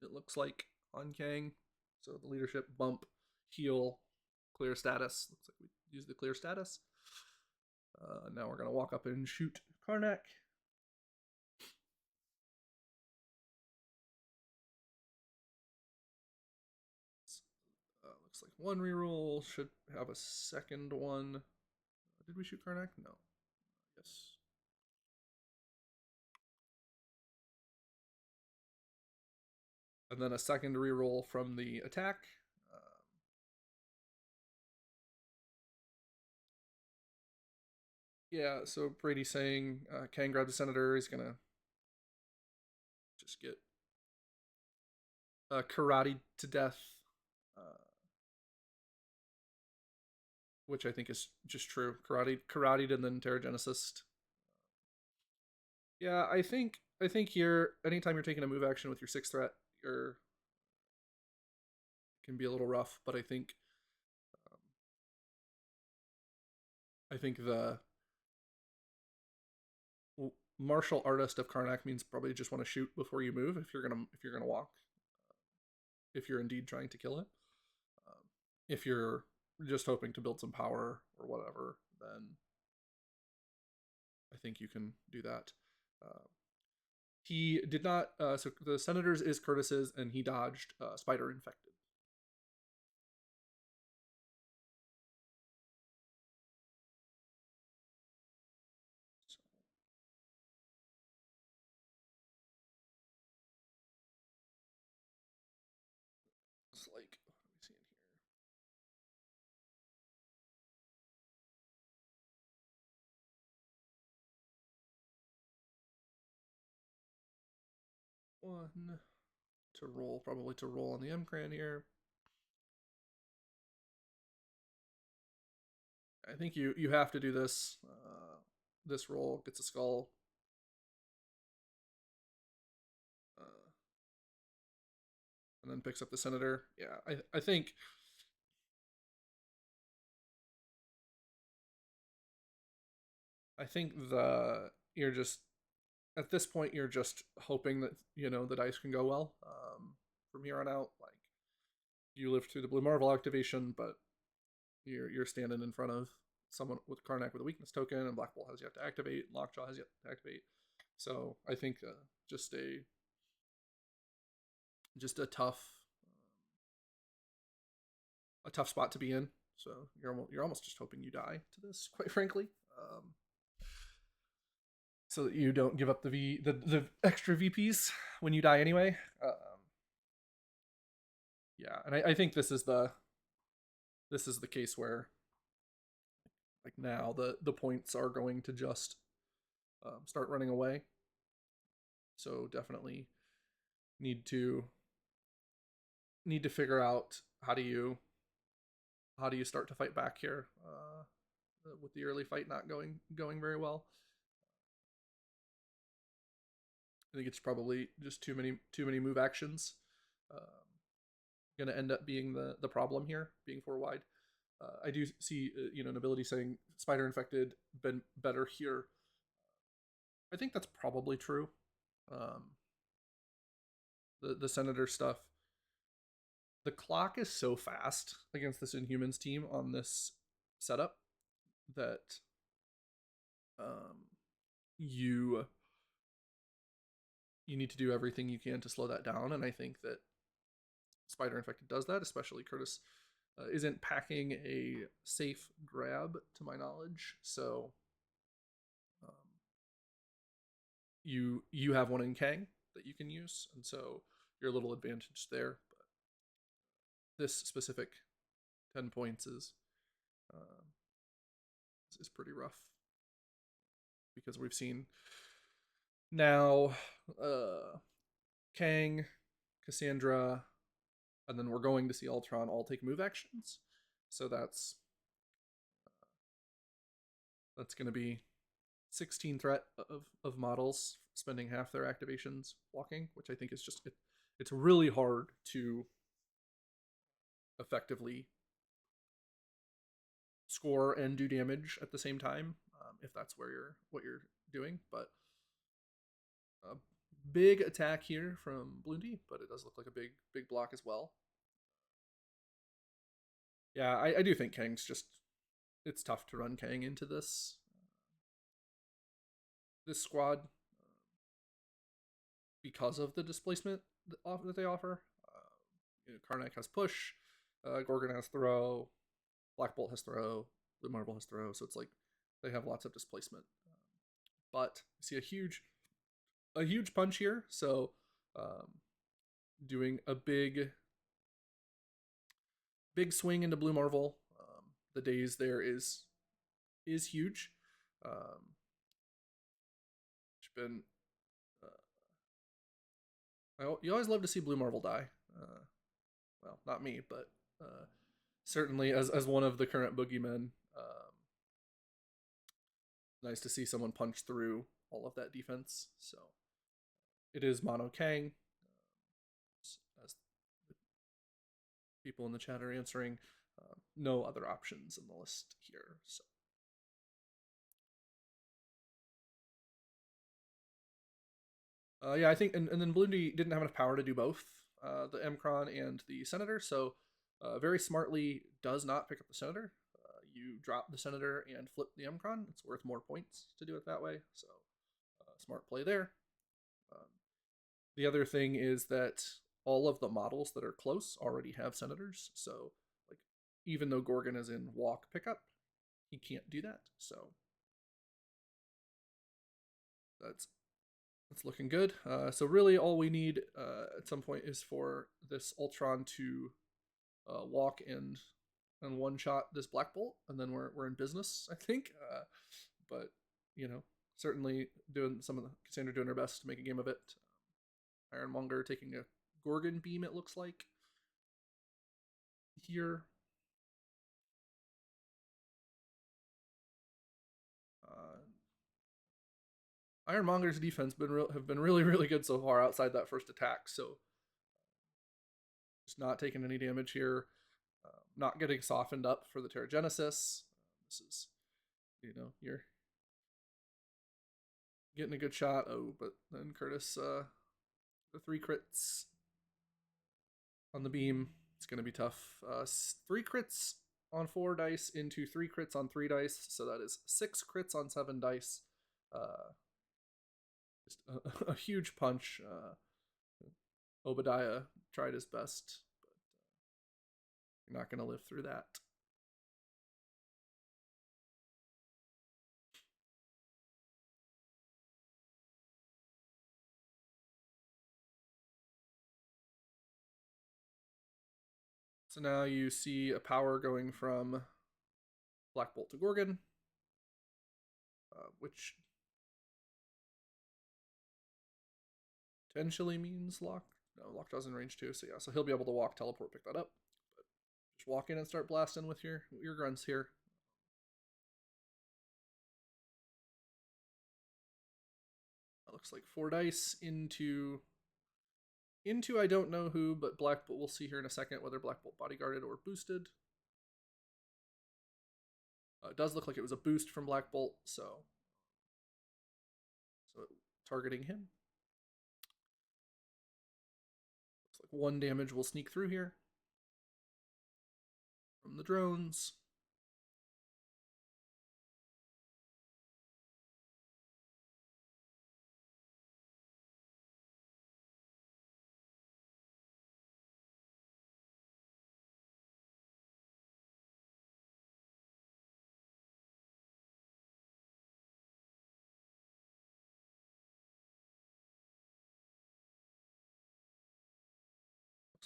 it looks like on Kang. So the leadership bump, heal, clear status. Looks like we use the clear status. Now we're gonna walk up and shoot Karnak. Looks like 1 reroll, should have a second one. Did we shoot Karnak? No. Yes. And then a second reroll from the attack. Yeah, so Brady's saying Kang grabs the senator. He's gonna just get karate to death, which I think is just true. Karate, and then Terrigenesis. Yeah, I think here, anytime you're taking a move action with your 6th threat, you're can be a little rough. But I think the martial artist of Karnak means probably just want to shoot before you move if you're gonna walk. If you're indeed trying to kill it, if you're just hoping to build some power or whatever, then I think you can do that. He did not. So the Senator's is Kurtis's, and he dodged Spider Infected. So. It's like, what are we seeing here? 1 to roll, probably to roll on the Mcran here. I think you have to do this. This roll gets a skull. And then picks up the senator. Yeah, I think you're just at this point you're just hoping that the dice can go well from here on out. Like you lived through the Blue Marvel activation, but you're standing in front of someone with Karnak with a weakness token, and Black Bolt has yet to activate, Lockjaw has yet to activate. So I think just a tough spot to be in. So you're almost just hoping you die to this, quite frankly, so that you don't give up the extra VPs when you die anyway. Yeah, and I think this is the case where like now the points are going to just start running away. So definitely need to figure out how do you start to fight back here with the early fight not going very well. I think it's probably just too many move actions. Going to end up being the problem here, being 4 wide. I do see Nobility saying Spider Infected been better here. I think that's probably true. The Senator stuff. The clock is so fast against this Inhumans team on this setup that you need to do everything you can to slow that down, and I think that Spider Infected does that, especially Kurtis isn't packing a safe grab to my knowledge, so you have one in Kang that you can use, and so you're a little advantaged there. But this specific 10 points is pretty rough because we've seen now Kang, Cassandra, and then we're going to see Ultron all take move actions. So that's going to be 16 threat of models spending half their activations walking, which I think is just it's really hard to effectively score and do damage at the same time if that's what you're doing. But a big attack here from Bloondie, but it does look like a big block as well. Yeah, I do think Kang's just it's tough to run Kang into this squad because of the displacement that they offer. Karnak has push, Gorgon has throw, Black Bolt has throw, Blue Marvel has throw, so it's like they have lots of displacement. But I see a huge punch here, so doing a big swing into Blue Marvel. The daze there is huge. It's been you always love to see Blue Marvel die. Well, not me, but certainly as one of the current boogeymen, nice to see someone punch through all of that defense. So it is Mono Kang, as the people in the chat are answering. No other options in the list here. So. Yeah, I think, and then Bloondie didn't have enough power to do both, the Mcron and the Senator, so very smartly does not pick up the Senator. You drop the Senator and flip the Mcron. It's worth more points to do it that way, so smart play there. The other thing is that all of the models that are close already have Senators, so like even though Gorgon is in walk pickup, he can't do that, so that's looking good. So really all we need at some point is for this Ultron to walk and one-shot this Black Bolt, and then we're in business, I think. But, certainly doing some of the Cassandra doing her best to make a game of it. Ironmonger taking a Gorgon beam, it looks like. Here. Ironmonger's defense have been really, really good so far outside that first attack, so just not taking any damage here. Not getting softened up for the Terrigenesis. This is, you're getting a good shot. Oh, but then Kurtis, the 3 crits on the beam. It's going to be tough. 3 crits on 4 dice into 3 crits on 3 dice. So that is 6 crits on 7 dice. Just a huge punch. Obadiah tried his best, but you're not going to live through that. So now you see a power going from Black Bolt to Gorgon, which potentially means Lock. No, Lockjaw's in range too, so yeah, so he'll be able to walk, teleport, pick that up. But just walk in and start blasting with your grunts here. That looks like 4 dice into I don't know who, but Black Bolt. We'll see here in a second whether Black Bolt bodyguarded or boosted. It does look like it was a boost from Black Bolt, so targeting him. Looks like 1 damage will sneak through here from the drones.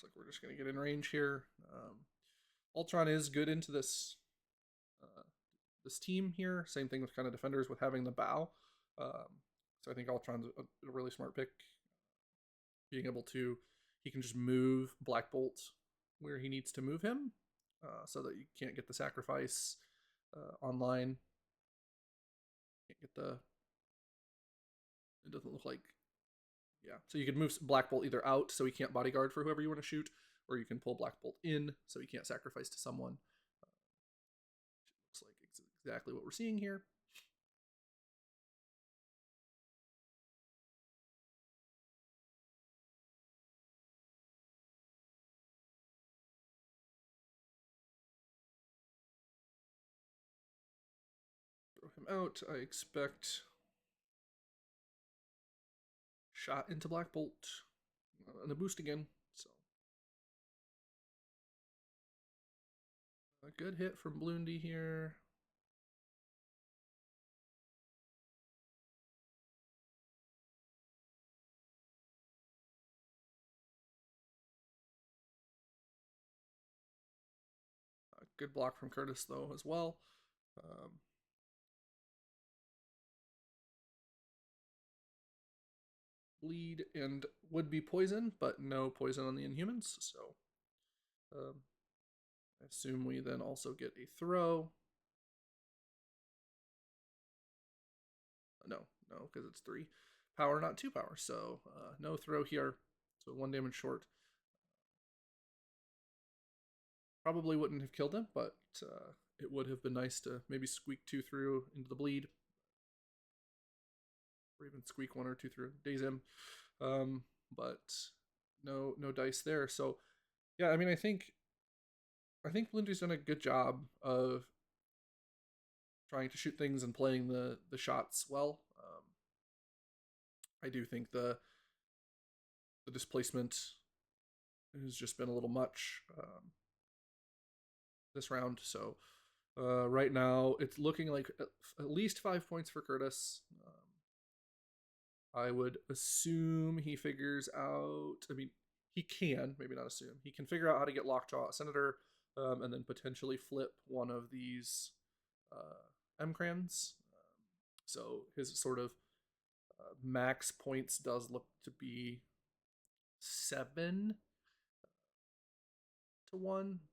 Looks like we're just going to get in range here. Ultron is good into this team here. Same thing with kind of defenders with having the bow. So I think Ultron's a really smart pick. Being able to, he can just move Black Bolt where he needs to move him, so that you can't get the sacrifice online. Can't get the. It doesn't look like. Yeah, so you can move Black Bolt either out so he can't bodyguard for whoever you want to shoot, or you can pull Black Bolt in so he can't sacrifice to someone. Looks like exactly what we're seeing here. Throw him out. I expect shot into Black Bolt and a boost again. So a good hit from Bloondie here. Good block from Kurtis though as well. Bleed and would be poison, but no poison on the Inhumans. So I assume we then also get a throw. No, because it's 3 power, not 2 power. So no throw here. So 1 damage short. Probably wouldn't have killed him, but it would have been nice to maybe squeak 2 through into the bleed. Or even squeak 1 or 2 through, daze him. But no dice there. So yeah, I mean, I think Bloondie's done a good job of trying to shoot things and playing the shots well. I do think the displacement has just been a little much this round. So right now it's looking like at least 5 points for Kurtis. I would assume he figures out. I mean, he can, maybe not assume. He can figure out how to get Lockjaw a Senator, and then potentially flip one of these M-Crans. So his sort of max points does look to be 7-1,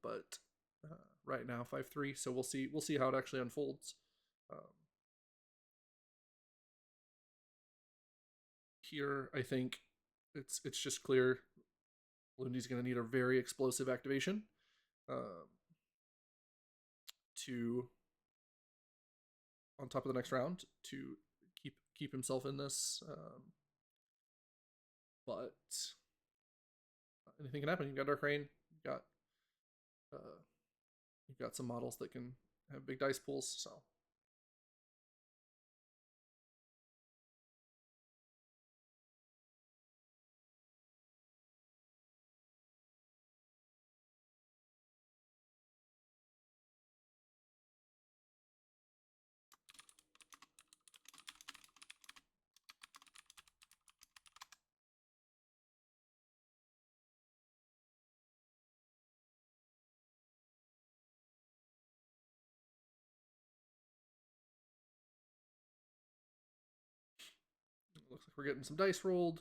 but right now 5-3. So we'll see how it actually unfolds. Here, I think it's just clear Bloondie's going to need a very explosive activation to on top of the next round to keep himself in this. But anything can happen. You've got Dark Rain. Uh, you've got some models that can have big dice pools. So it looks like we're getting some dice rolled.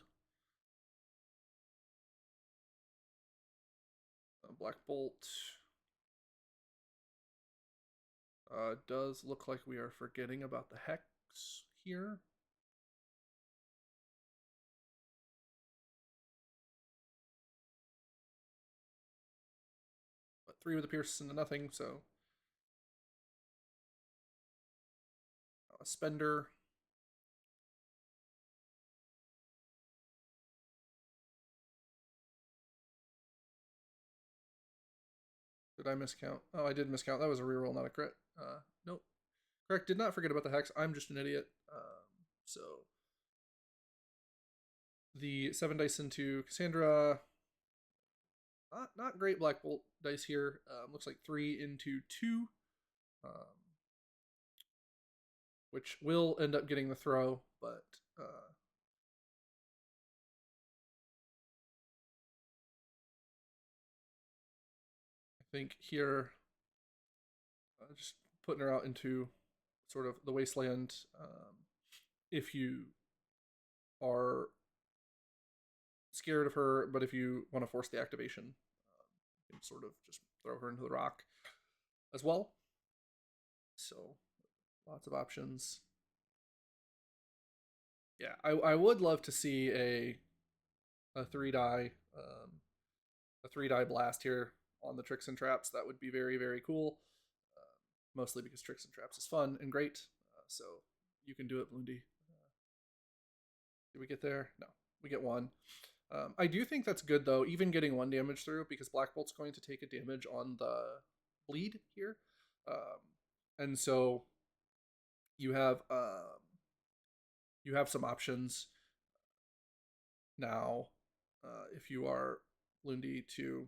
Black Bolt. Does look like we are forgetting about the Hex here. But 3 with a Pierce into nothing, so a Spender. Did I miscount? Oh, I did miscount. That was a reroll, not a crit. Nope. Correct. Did not forget about the Hex. I'm just an idiot. So the 7 dice into Cassandra. Not great Black Bolt dice here. Looks like 3 into 2. Which will end up getting the throw, but I think here, just putting her out into sort of the wasteland. If you are scared of her, but if you want to force the activation, you can sort of just throw her into the rock as well. So lots of options. Yeah, I would love to see a 3-die a 3-die blast here on the Tricks and Traps. That would be very, very cool. Mostly because Tricks and Traps is fun and great. So you can do it, Bloondie. Did we get there? No, we get 1. I do think that's good though, even getting 1 damage through, because Black Bolt's going to take a damage on the bleed here, and so you have some options now if you are Bloondie to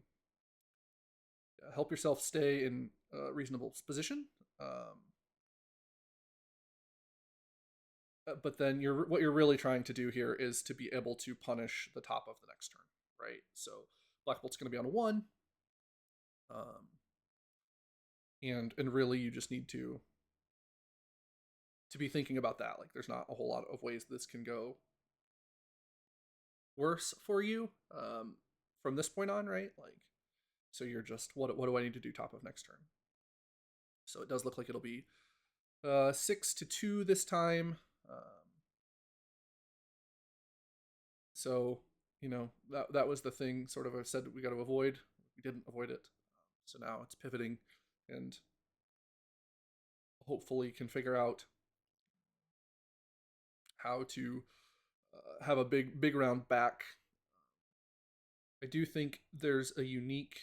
help yourself stay in a reasonable position. But then what you're really trying to do here is to be able to punish the top of the next turn, right? So Black Bolt's going to be on a 1, and really you just need to be thinking about that. Like, there's not a whole lot of ways this can go worse for you from this point on, right? Like, so you're just what do I need to do top of next turn? So it does look like it'll be 6-2 this time. So, you know, that was the thing sort of I said we got to avoid. We didn't avoid it. So now it's pivoting and hopefully can figure out how to have a big round back. I do think there's a unique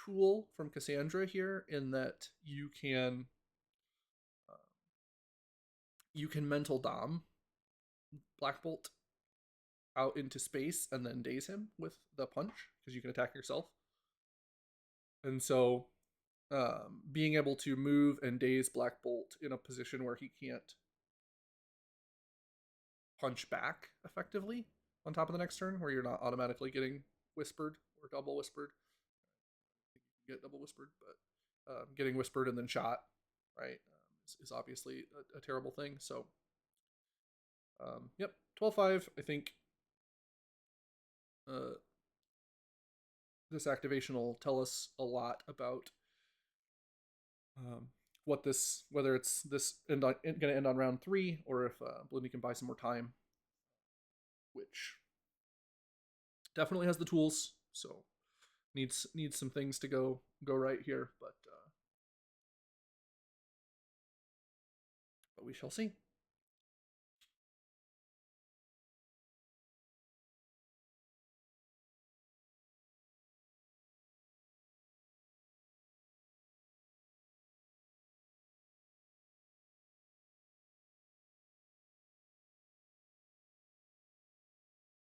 tool from Cassandra here in that you can mental dom Black Bolt out into space and then daze him with the punch because you can attack yourself. And so being able to move and daze Black Bolt in a position where he can't punch back effectively on top of the next turn, where you're not automatically getting whispered or double whispered. You get double whispered, but getting whispered and then shot, right, is obviously a terrible thing. So, yep, 12-5, I think this activation will tell us a lot about um, what this, whether it's this going to end on round 3, or if Bloondie can buy some more time, which definitely has the tools. So needs some things to go right here, but we shall see.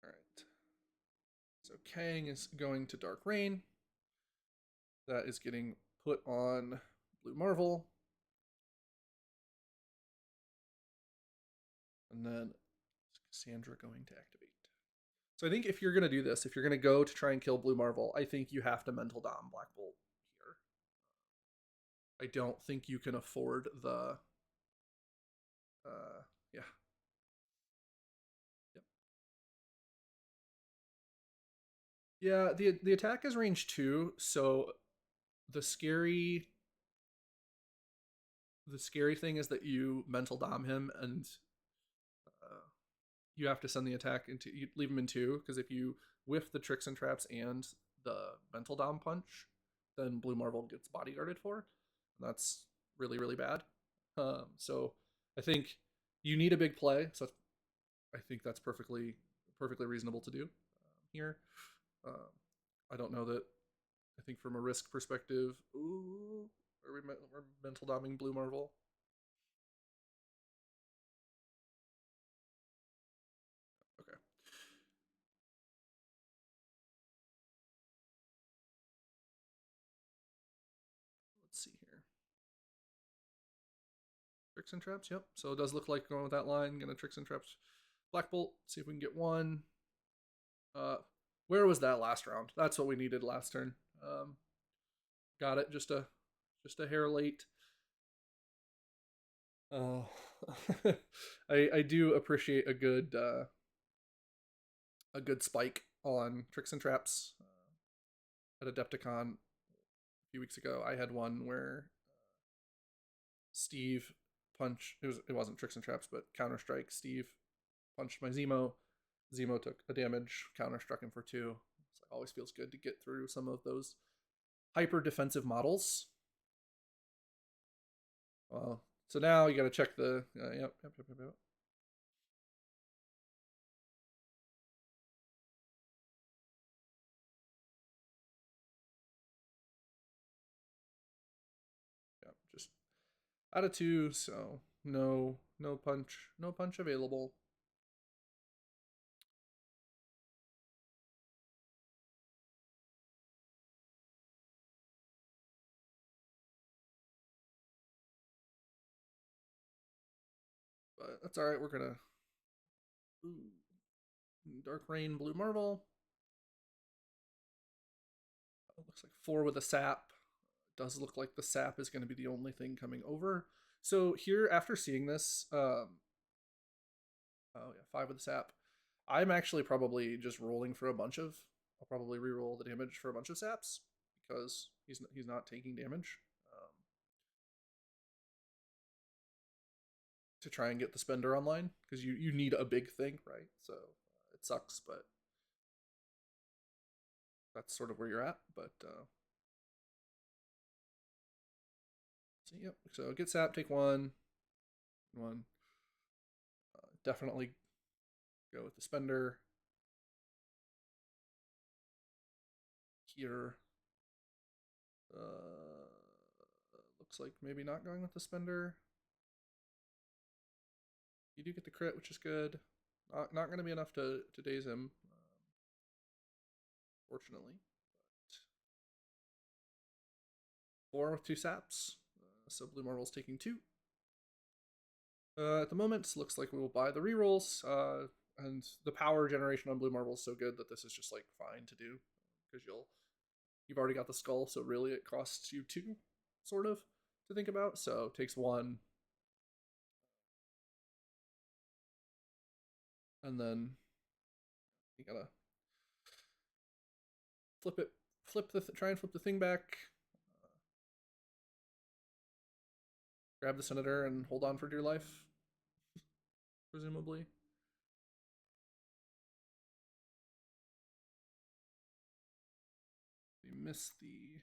All right. So Kang is going to Dark Rain. That is getting put on Blue Marvel. And then Cassandra going to activate. So I think if you're going to do this, if you're going to go to try and kill Blue Marvel, I think you have to Mental Dom Black Bolt here. I don't think you can afford the... yeah. Yep. Yeah, the attack is range 2, so the scary thing is that you Mental Dom him, and you have to send the attack into, you leave him in 2, because if you whiff the tricks and traps and the Mental Dom punch, then Blue Marvel gets bodyguarded for. And that's really, really bad. So I think you need a big play. So I think that's perfectly reasonable to do here. I don't know that. I think from a risk perspective, ooh, we're Mental Doming Blue Marvel. Okay. Let's see here. Tricks and traps. Yep. So it does look like going with that line. Gonna tricks and traps. Black Bolt. See if we can get one. Uh, where was that last round? That's what we needed last turn. Got it. Just a hair late. Uh, I do appreciate a good spike on tricks and traps. At Adepticon a few weeks ago, I had one where Steve it wasn't tricks and traps, but Counter Strike. Steve punched my Zemo. Zemo took a damage, counter struck him for 2. So it always feels good to get through some of those hyper defensive models. So now you got to check the yep. Yep, just out of 2, so no punch available. But that's all right. We're gonna Dark Rain Blue Marvel. It looks like 4 with a sap. It does look like the sap is going to be the only thing coming over. So here, after seeing this, oh yeah, 5 with the sap. I'm actually probably just rolling for a bunch of. I'll probably re-roll the damage for a bunch of saps because he's not taking damage. To try and get the spender online, because you need a big thing, right? So it sucks, but that's sort of where you're at. But so yep. So get sap, take 1. Definitely go with the spender here. Looks like maybe not going with the spender. You do get the crit, which is good. Not going to be enough to daze him, fortunately. But 4 with 2 saps. So Blue Marvel's taking 2. At the moment, looks like we will buy the rerolls. And the power generation on Blue Marvel is so good that this is just like fine to do, because you've already got the skull, so really it costs you 2, sort of, to think about. So it takes 1, and then you gotta flip it, try and flip the thing back. Grab the senator and hold on for dear life, presumably. We miss the.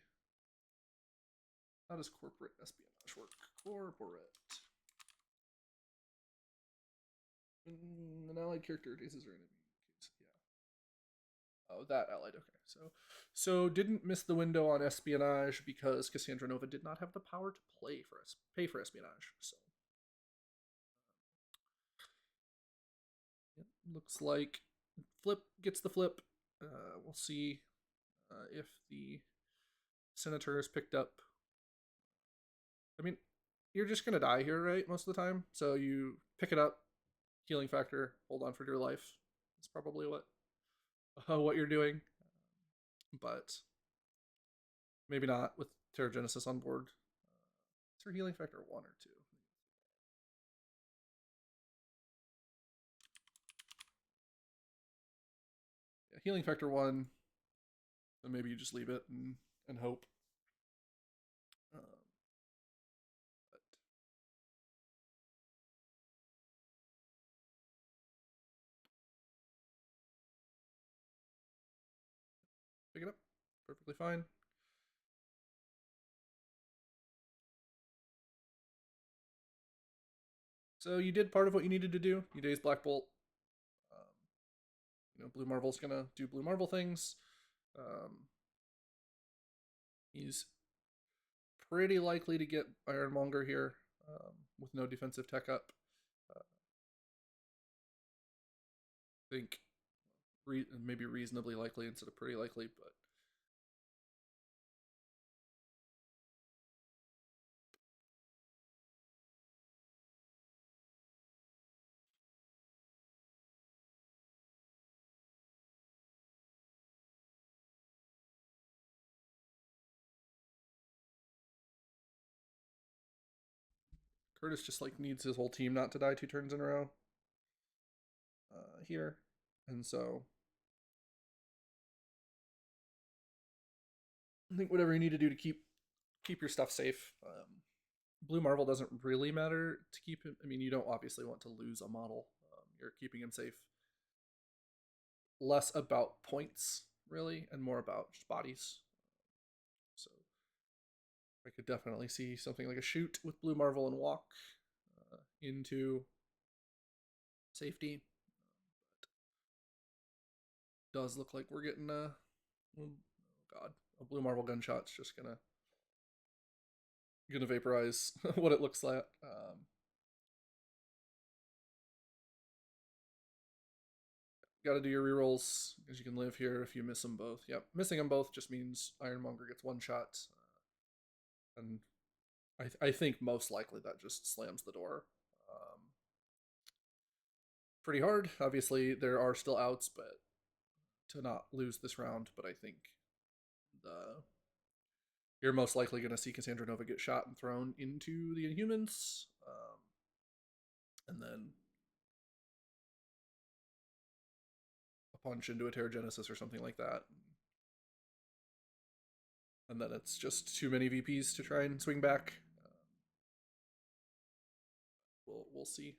How does corporate espionage work? Corporate. An allied character erases or enemy. Yeah. Oh, that allied. Okay, so didn't miss the window on espionage because Cassandra Nova did not have the power to pay for espionage. So it looks like Flip gets the flip. We'll see if the senator is picked up. I mean, you're just gonna die here, right? Most of the time. So you pick it up, healing factor, hold on for dear life. That's probably what you're doing, but maybe not with Terragenesis on board. Is her healing factor 1 or 2? Yeah, healing factor 1. So maybe you just leave it and hope. But pick it up, perfectly fine. So you did part of what you needed to do. You dazed Black Bolt. Blue Marvel's gonna do Blue Marvel things. He's pretty likely to get Ironmonger here with no defensive tech up. I think maybe reasonably likely instead of pretty likely, but Kurtis just like needs his whole team not to die 2 turns in a row here, and so I think whatever you need to do to keep your stuff safe. Blue Marvel doesn't really matter to keep him. I mean, you don't obviously want to lose a model. You're keeping him safe. Less about points, really, and more about just bodies. So I could definitely see something like a shoot with Blue Marvel and walk into safety. But does look like we're getting oh god, a Blue Marvel gunshot's just gonna vaporize what it looks like. Got to do your rerolls because you can live here if you miss them both. Yep, missing them both just means Ironmonger gets 1 shot, and I think most likely that just slams the door pretty hard. Obviously, there are still outs, but to not lose this round. But I think the you're most likely going to see Cassandra Nova get shot and thrown into the Inhumans, and then a punch into a Terragenesis or something like that. And then it's just too many VPs to try and swing back. We'll see.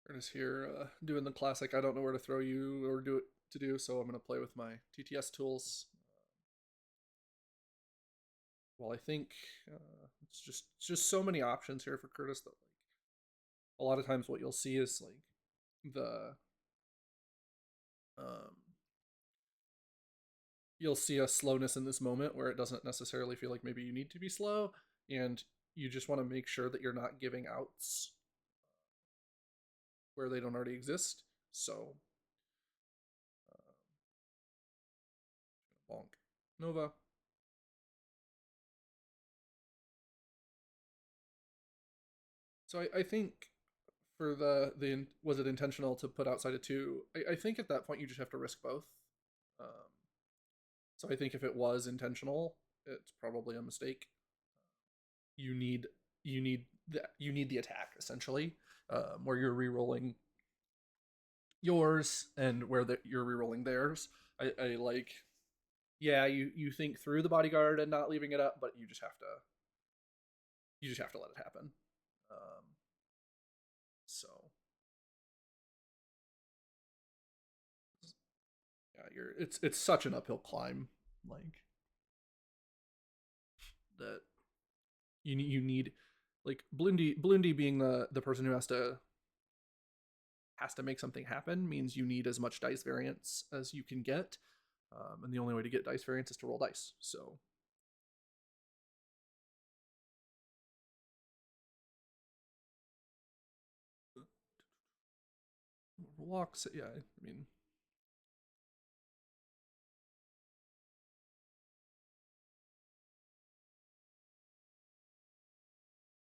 Curtis here doing the classic. I don't know where to throw you or do it to do, so I'm going to play with my TTS tools. Well, I think it's just so many options here for Kurtis that like a lot of times what you'll see is like the you'll see a slowness in this moment where it doesn't necessarily feel like maybe you need to be slow, and you just want to make sure that you're not giving outs where they don't already exist. So Nova. So I think for the was it intentional to put outside of two? I think at that point you just have to risk both. Um, so I think if it was intentional, it's probably a mistake. You need you need the attack essentially, where you're re-rolling yours and where you're re-rolling theirs. I like, yeah, you think through the bodyguard and not leaving it up, but you just have to let it happen. So yeah, it's such an uphill climb, like that you need like Bloondie being the person who has to make something happen means you need as much dice variance as you can get, and the only way to get dice variance is to roll dice. So walks, yeah, I mean,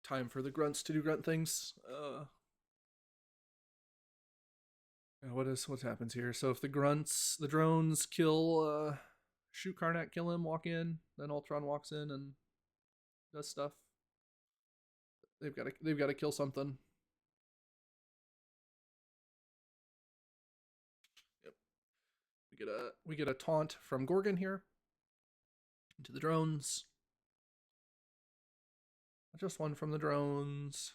time for the grunts to do grunt things. What happens here? So if the drones kill, shoot Karnak, kill him, walk in, then Ultron walks in and does stuff. They've got to kill something. Yep. We get a taunt from Gorgon here into the drones. Just one from the drones.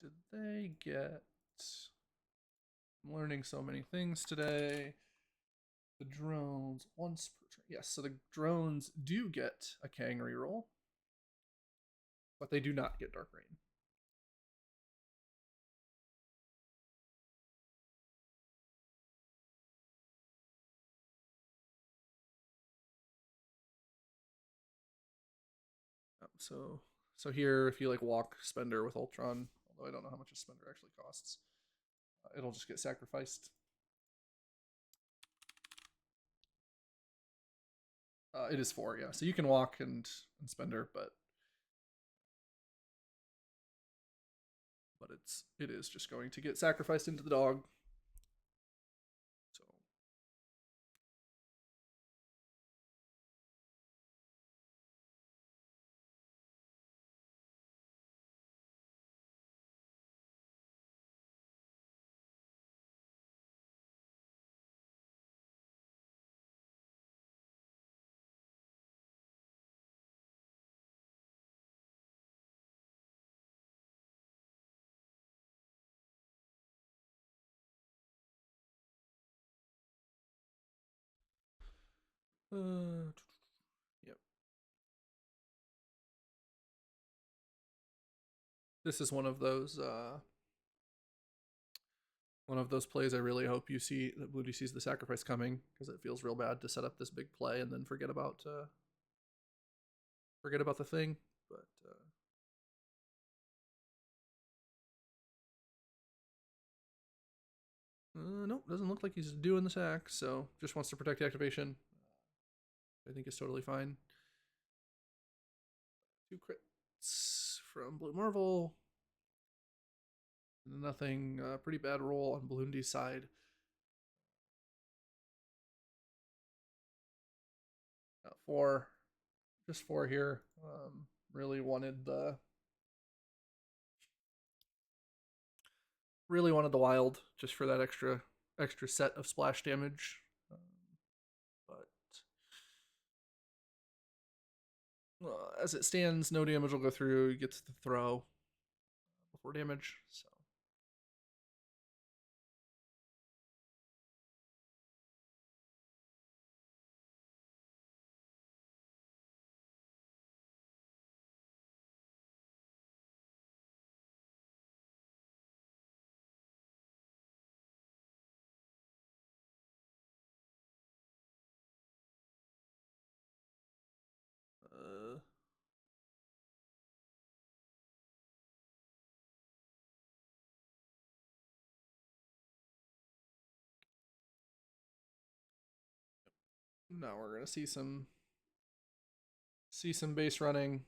Did they get? I'm learning so many things today. The drones once per turn. Yes, so the drones do get a Kang reroll, but they do not get Dark Rain. So here, if you like walk Spender with Ultron, although I don't know how much a Spender actually costs, it'll just get sacrificed. It is 4, yeah. So you can walk and Spender, but it is just going to get sacrificed into the dog. So yep. This is one of those plays I really hope you see that Bloondie sees the sacrifice coming, because it feels real bad to set up this big play and then forget about the thing. But nope, doesn't look like he's doing the sack. So just wants to protect the activation. I think is totally fine. 2 crits from Blue Marvel. Nothing. Pretty bad roll on Bloondie's side. Four, just 4 here. Really wanted the wild just for that extra set of splash damage. But as it stands, no damage will go through. He gets the throw before damage. So uh, Now we're gonna see some base running.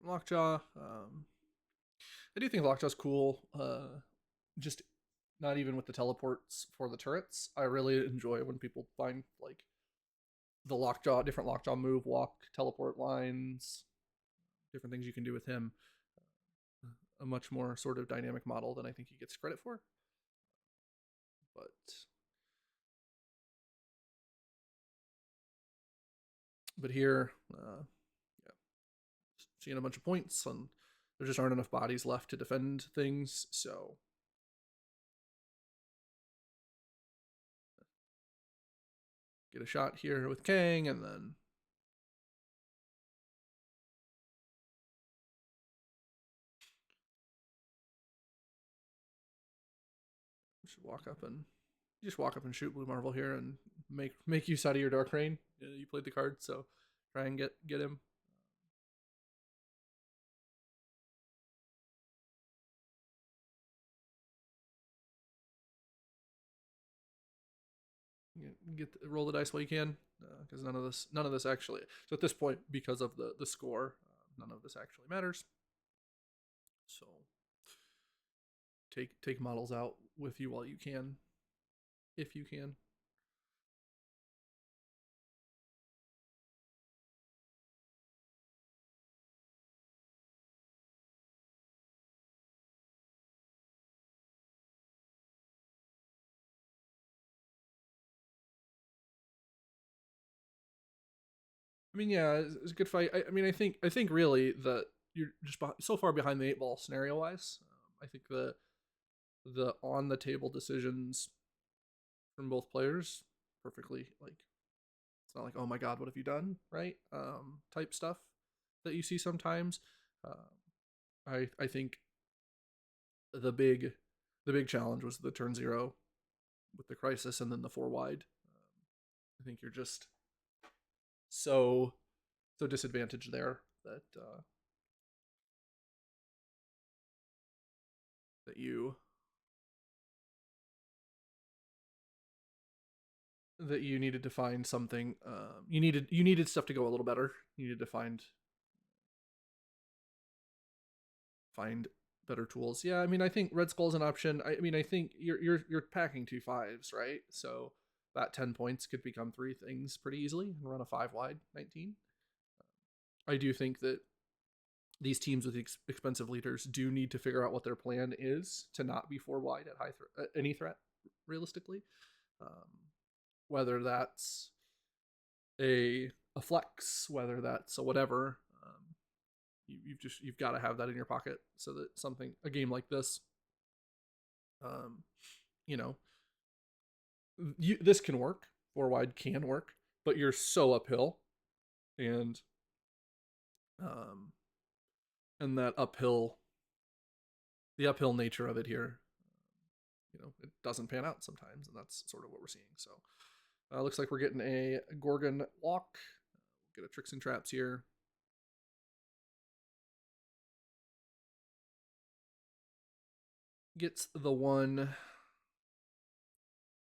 Lockjaw. I do think Lockjaw's cool. Just not even with the teleports for the turrets. I really enjoy when people find like the Lockjaw, different Lockjaw move, walk, teleport lines, different things you can do with him. A much more sort of dynamic model than I think he gets credit for. But here, yeah, seeing a bunch of points, and there just aren't enough bodies left to defend things. So get a shot here with Kang, and then just walk up and shoot Blue Marvel here and make use out of your Dark Rain. You played the card, so try and get him. Roll the dice while you can, because none of this actually. So at this point, because of the score, none of this actually matters. So take models out with you while you can, if you can. I mean, yeah, it's a good fight. I mean, I think really that you're just so far behind the eight ball scenario wise. I think the on the table decisions from both players perfectly, like, it's not like, oh my god, what have you done, right? Type stuff that you see sometimes. I think the big challenge was the turn zero with the crisis, and then the four wide. I think you're just so disadvantaged there that that you needed to find something. You needed stuff to go a little better. You needed to find better tools. Yeah, I mean, I think Red Skull's an option. I mean, I think you're packing two fives, right? So that 10 points could become three things pretty easily and run a five wide 19. I do think that these teams with expensive leaders do need to figure out what their plan is to not be four wide at any threat, realistically. Um, whether that's a flex, whether that's a whatever, you've got to have that in your pocket so that a game like this, um, you know, this can work. Four wide can work, but you're so uphill, and um, that the uphill nature of it here, it doesn't pan out sometimes, and that's sort of what we're seeing. So looks like we're getting a Gorgon walk. Get a tricks and traps here. Gets the one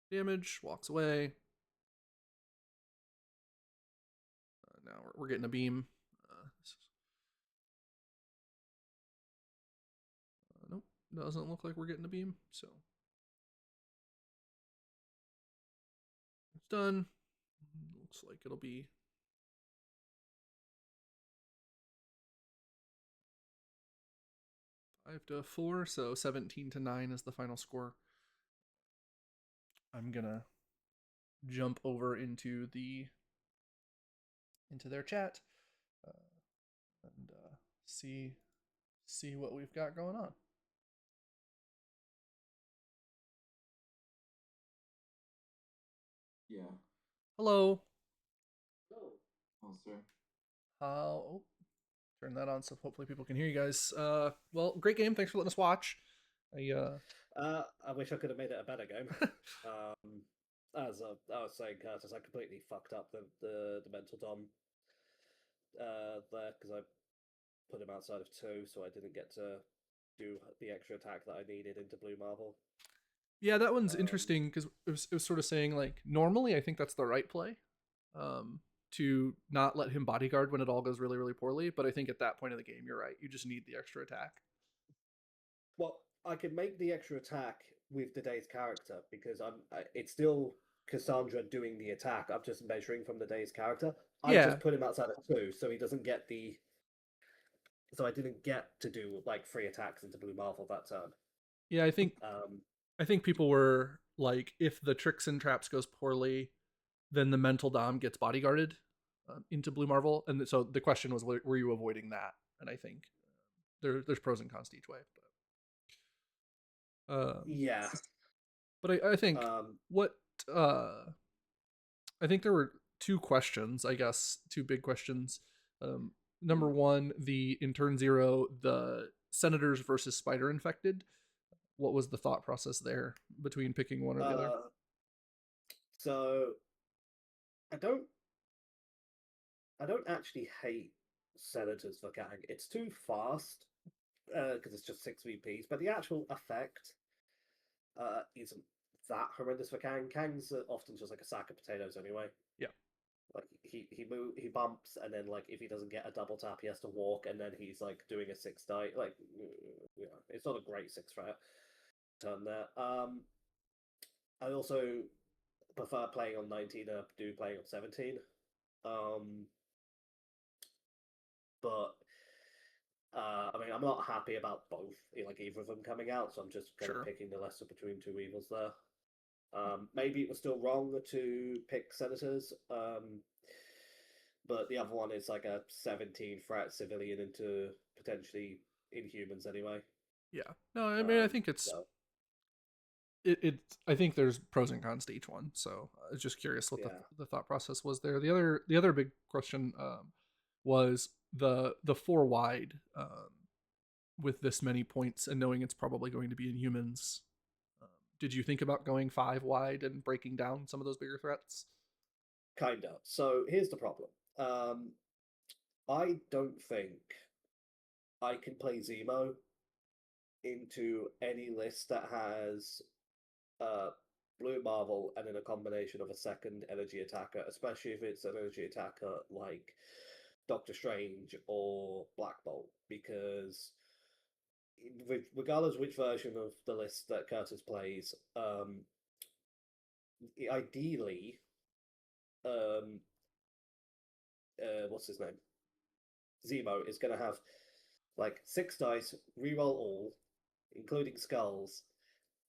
damage, walks away. Now we're getting a beam. Nope, doesn't look like we're getting a beam. So it's done. Looks like it'll be 5-4, so 17-9 is the final score. I'm gonna jump over into their chat and see what we've got going on. Yeah. Hello. Oh, sir. Turn that on so hopefully people can hear you guys. Well, great game. Thanks for letting us watch. I wish I could have made it a better game. as I was saying, Curtis, I completely fucked up the mental dom there because I put him outside of 2, so I didn't get to do the extra attack that I needed into Blue Marvel. Yeah, that one's Um, interesting because it was sort of saying like normally I think that's the right play, um, to not let him bodyguard when it all goes really really poorly. But I think at that point of the game, you're right. You just need the extra attack. well, I can make the extra attack with today's character because it's still Cassandra doing the attack. I'm just measuring from the day's character. I Yeah, just put him outside of 2, so he doesn't get the. So I didn't get to do like 3 attacks into Blue Marvel that turn. yeah. Um, I think people were like, if the tricks and traps goes poorly, then the mental dom gets bodyguarded into Blue Marvel, and so the question was, were you avoiding that? And I think there's pros and cons to each way, yeah. but I think Um, what uh, I think there were two questions, I guess, two big questions. Number one, the in turn zero, the Senators versus Spider Infected. What was the thought process there between picking one or the other? uh, so I don't I don't actually hate Senators for Gang. It's too fast because it's just 6 VPs, but the actual effect isn't that horrendous for Kang. Kang's often just like a sack of potatoes anyway. Yeah, Like he bumps, and then like if he doesn't get a double tap, he has to walk, and then he's like doing a 6 die. Like, it's not a great 6 threat turn there. I also prefer playing on 19 than I do playing on 17. Um, but I mean, I'm not happy about both, like either of them coming out, so I'm just kind of sure. picking the lesser between two evils there. Maybe it was still wrong to pick Senators, but the other one is like a 17 threat civilian into potentially Inhumans anyway. Yeah. No, I mean, I think it's So it. I think there's pros and cons to each one. So I was just curious what yeah, the thought process was there. The other big question was the four wide with this many points and knowing it's probably going to be in humans. Did you think about going five wide and breaking down some of those bigger threats? kind of. So here's the problem. Um, I don't think I can play Zemo into any list that has uh, Blue Marvel and then a combination of a second energy attacker, especially if it's an energy attacker like Doctor Strange or Black Bolt, because regardless which version of the list that Curtis plays, ideally, um, what's his name? Zemo is going to have like 6 dice, reroll all, including skulls,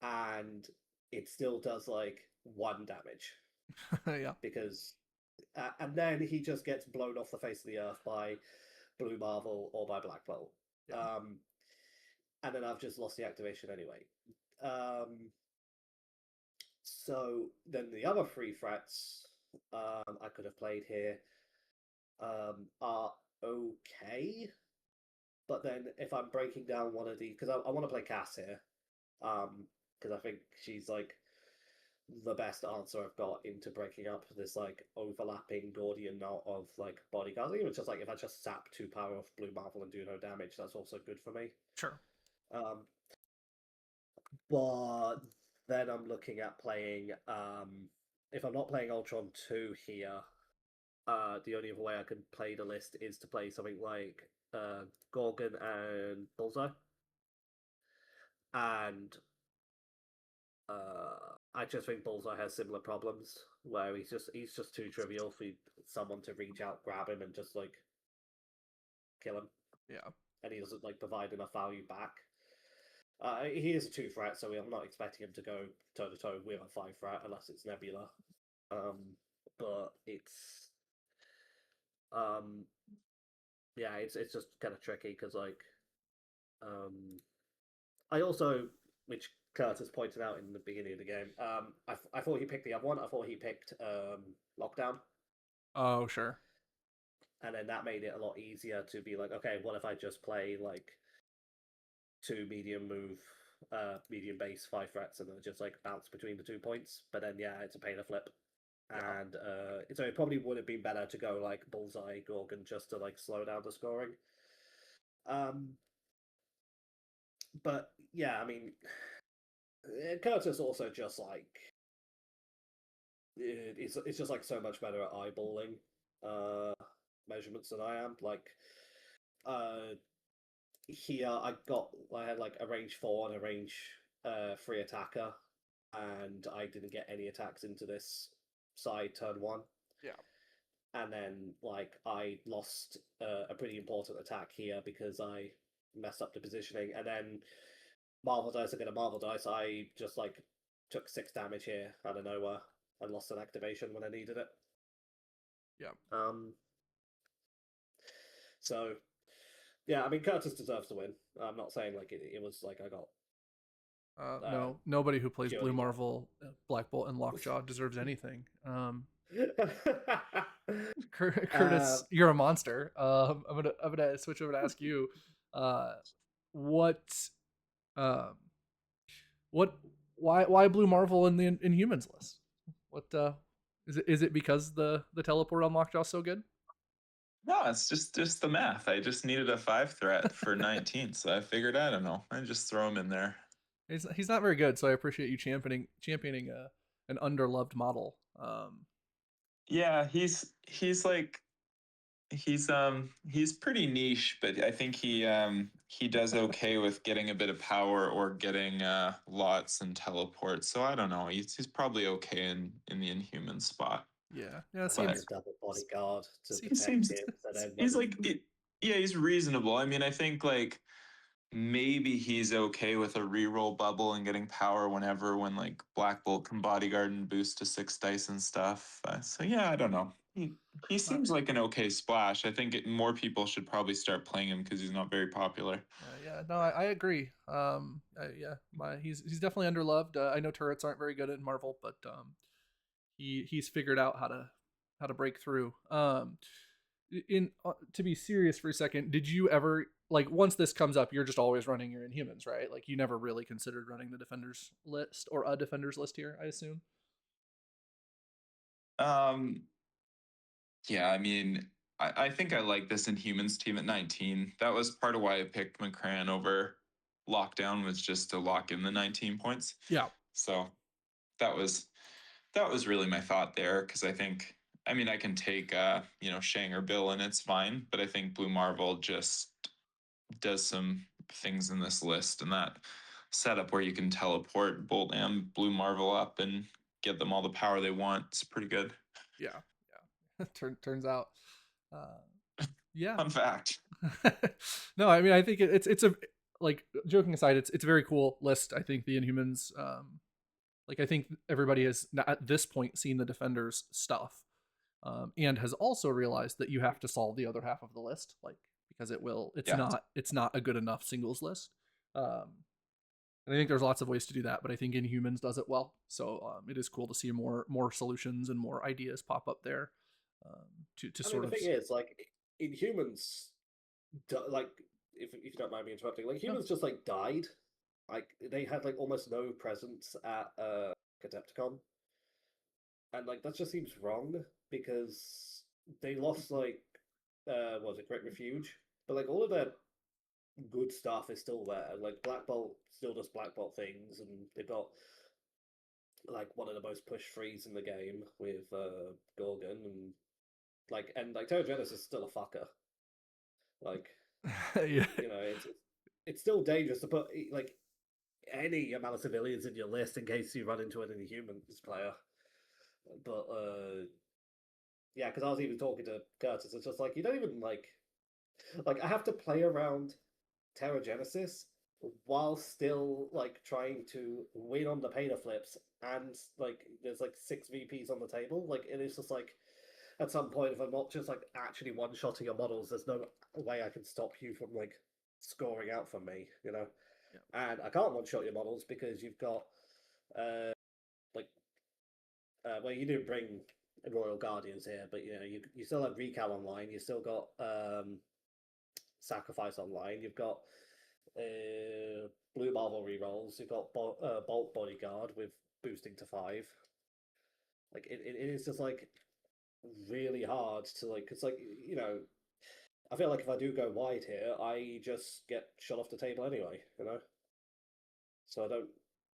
and it still does like 1 damage Yeah. because, and then he just gets blown off the face of the earth by Blue Marvel or by Black Bolt. Yeah. Um, and then I've just lost the activation anyway. Um, so then the other 3 threats I could have played here are okay. But then if I'm breaking down one of the, because I want to play Cass here, because I think she's like the best answer I've got into breaking up this like overlapping Gordian knot of like bodyguards. Even just like if I just sap 2 power off Blue Marvel and do no damage, that's also good for me. Sure. Um, but then I'm looking at playing. If I'm not playing Ultron 2 here, the only other way I can play the list is to play something like Gorgon and Bullseye. And I just think Bullseye has similar problems where he's just too trivial for someone to reach out, grab him, and just like kill him, Yeah. and he doesn't like provide enough value back. He is a 2 threat, so I'm not expecting him to go toe to toe with a 5 threat unless it's Nebula. But it's um, yeah, it's just kind of tricky because like I also, which Curtis pointed out in the beginning of the game, I thought he picked the other one. I thought he picked Lockdown, Oh, sure. and then that made it a lot easier to be like, okay, what if I just play like 2 medium move medium base 5 threats and then just like bounce between the 2 points. But then yeah, it's a pay to flip. Yeah. And so it probably would have been better to go like Bullseye Gorgon just to like slow down the scoring. But yeah, I mean, Kurtis also just like it's just like so much better at eyeballing measurements than I am. Like here I had like a range 4 and a range 3 attacker, and I didn't get any attacks into this side turn 1. Yeah. And then like I lost a pretty important attack here because I messed up the positioning, and then Marvel dice are gonna Marvel dice. I just like took 6 damage here out of nowhere and lost an activation when I needed it. Yeah. So yeah, I mean Kurtis deserves to win. I'm not saying like it was like I got No, nobody who plays Blue purely Marvel, Black Bolt, and Lockjaw deserves anything. Kurtis, you're a monster. I'm gonna switch over to ask you, what, um, what, why Blue Marvel in the Inhumans list? What is it because the teleport on Lockjaw is so good? No, it's just the math. I just needed a 5 threat for 19, so I figured I don't know. I just throw him in there. He's not very good, so I appreciate you championing an underloved model. Yeah, he's pretty niche, but I think he does okay with getting a bit of power or getting lots and teleports. So I don't know. He's probably okay in the Inhuman spot. Yeah, I seems double bodyguard to He protect seems him. So then he's yeah, he's reasonable. I mean, I think like maybe he's okay with a reroll bubble and getting power when like Black Bolt can bodyguard and boost to 6 dice and stuff. So yeah, I don't know. He seems like an okay splash. I think more people should probably start playing him because he's not very popular. yeah, no, I agree. Yeah, he's definitely underloved. I know turrets aren't very good in Marvel, but he's figured out how to break through. In To be serious for a second, did you ever like once this comes up, you're just always running your Inhumans, right? Like you never really considered running the Defenders list or a Defenders list here, I assume. Um, yeah, I mean, I think I like this Inhumans team at 19. That was part of why I picked McCran over Lockdown, was just to lock in the 19 points. Yeah. So that was really my thought there, because I mean I can take Shang or Bill and it's fine, but I think Blue Marvel just does some things in this list, and that setup where you can teleport Bolt and Blue Marvel up and get them all the power they want, it's pretty good. Yeah. Turns out, yeah. Fun fact. No, I mean I think it's a like joking aside, it's a very cool list. I think the Inhumans, like I think everybody has at this point seen the Defenders stuff, and has also realized that you have to solve the other half of the list, like because it's not a good enough singles list. And I think there's lots of ways to do that, but I think Inhumans does it well. So it is cool to see more solutions and more ideas pop up there. The thing is, like Inhumans, like if you don't mind me interrupting, like humans just like died. Like they had like almost no presence at Adepticon, and like that just seems wrong because they lost like what was it, Great Refuge, but like all of their good stuff is still there. Like Black Bolt still does Black Bolt things, and they've got like one of the most push frees in the game with Gorgon, and like Terragenesis is still a fucker. Like Yeah. it's still dangerous to put like any amount of civilians in your list in case you run into an Inhumans player. But yeah, because I was even talking to Kurtis, it's just like you don't even like I have to play around Terragenesis while still like trying to win on the Painter flips, and like there's like 6 VPs on the table. Like it is just like at some point, if I'm not just like actually one-shotting your models, there's no way I can stop you from like scoring out from me, you know. Yeah. And I can't one-shot your models because you've got well, you didn't bring Royal Guardians here, but you still have Recal online. You still got Sacrifice online. You've got Blue Marvel rerolls. You've got Bolt Bodyguard with boosting to 5. Like it is just like really hard to like, cause like I feel like if I do go wide here, I just get shot off the table anyway, So I don't.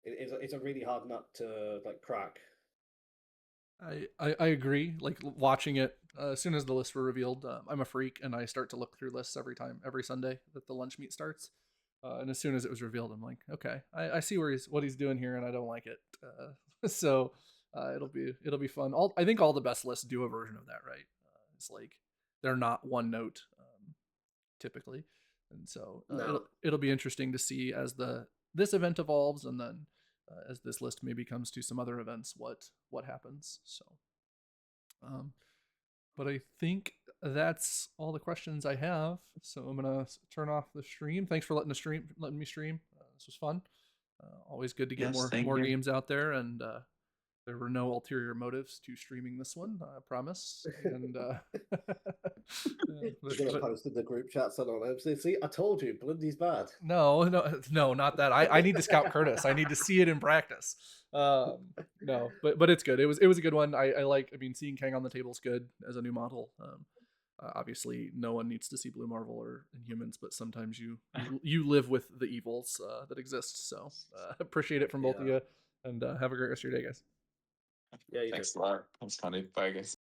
It's a really hard nut to like crack. I agree. Like watching it as soon as the lists were revealed, I'm a freak and I start to look through lists every Sunday that the lunch meet starts. And as soon as it was revealed, I'm like, okay, I see what he's doing here, and I don't like it. So it'll be fun. I think all the best lists do a version of that, right? It's like they're not one note typically, and so No. it'll be interesting to see as this event evolves, and then as this list maybe comes to some other events, what happens. So, but I think that's all the questions I have. So I'm gonna turn off the stream. Thanks for letting me stream. This was fun. Always good to get Yes, more thank you. games out there, and there were no ulterior motives to streaming this one, I promise. And We're gonna post in the group chats on LMC. See, I told you, Bloondie's bad. no, not that. I need to scout Kurtis. I need to see it in practice. No, but it's good. It was a good one. I like. I mean, seeing Kang on the table is good as a new model. Obviously, no one needs to see Blue Marvel or Inhumans, but sometimes you live with the evils that exist. So appreciate it from both of you, and have a great rest of your day, guys. Yeah, you Thanks a lot. That's funny. Bye, guys.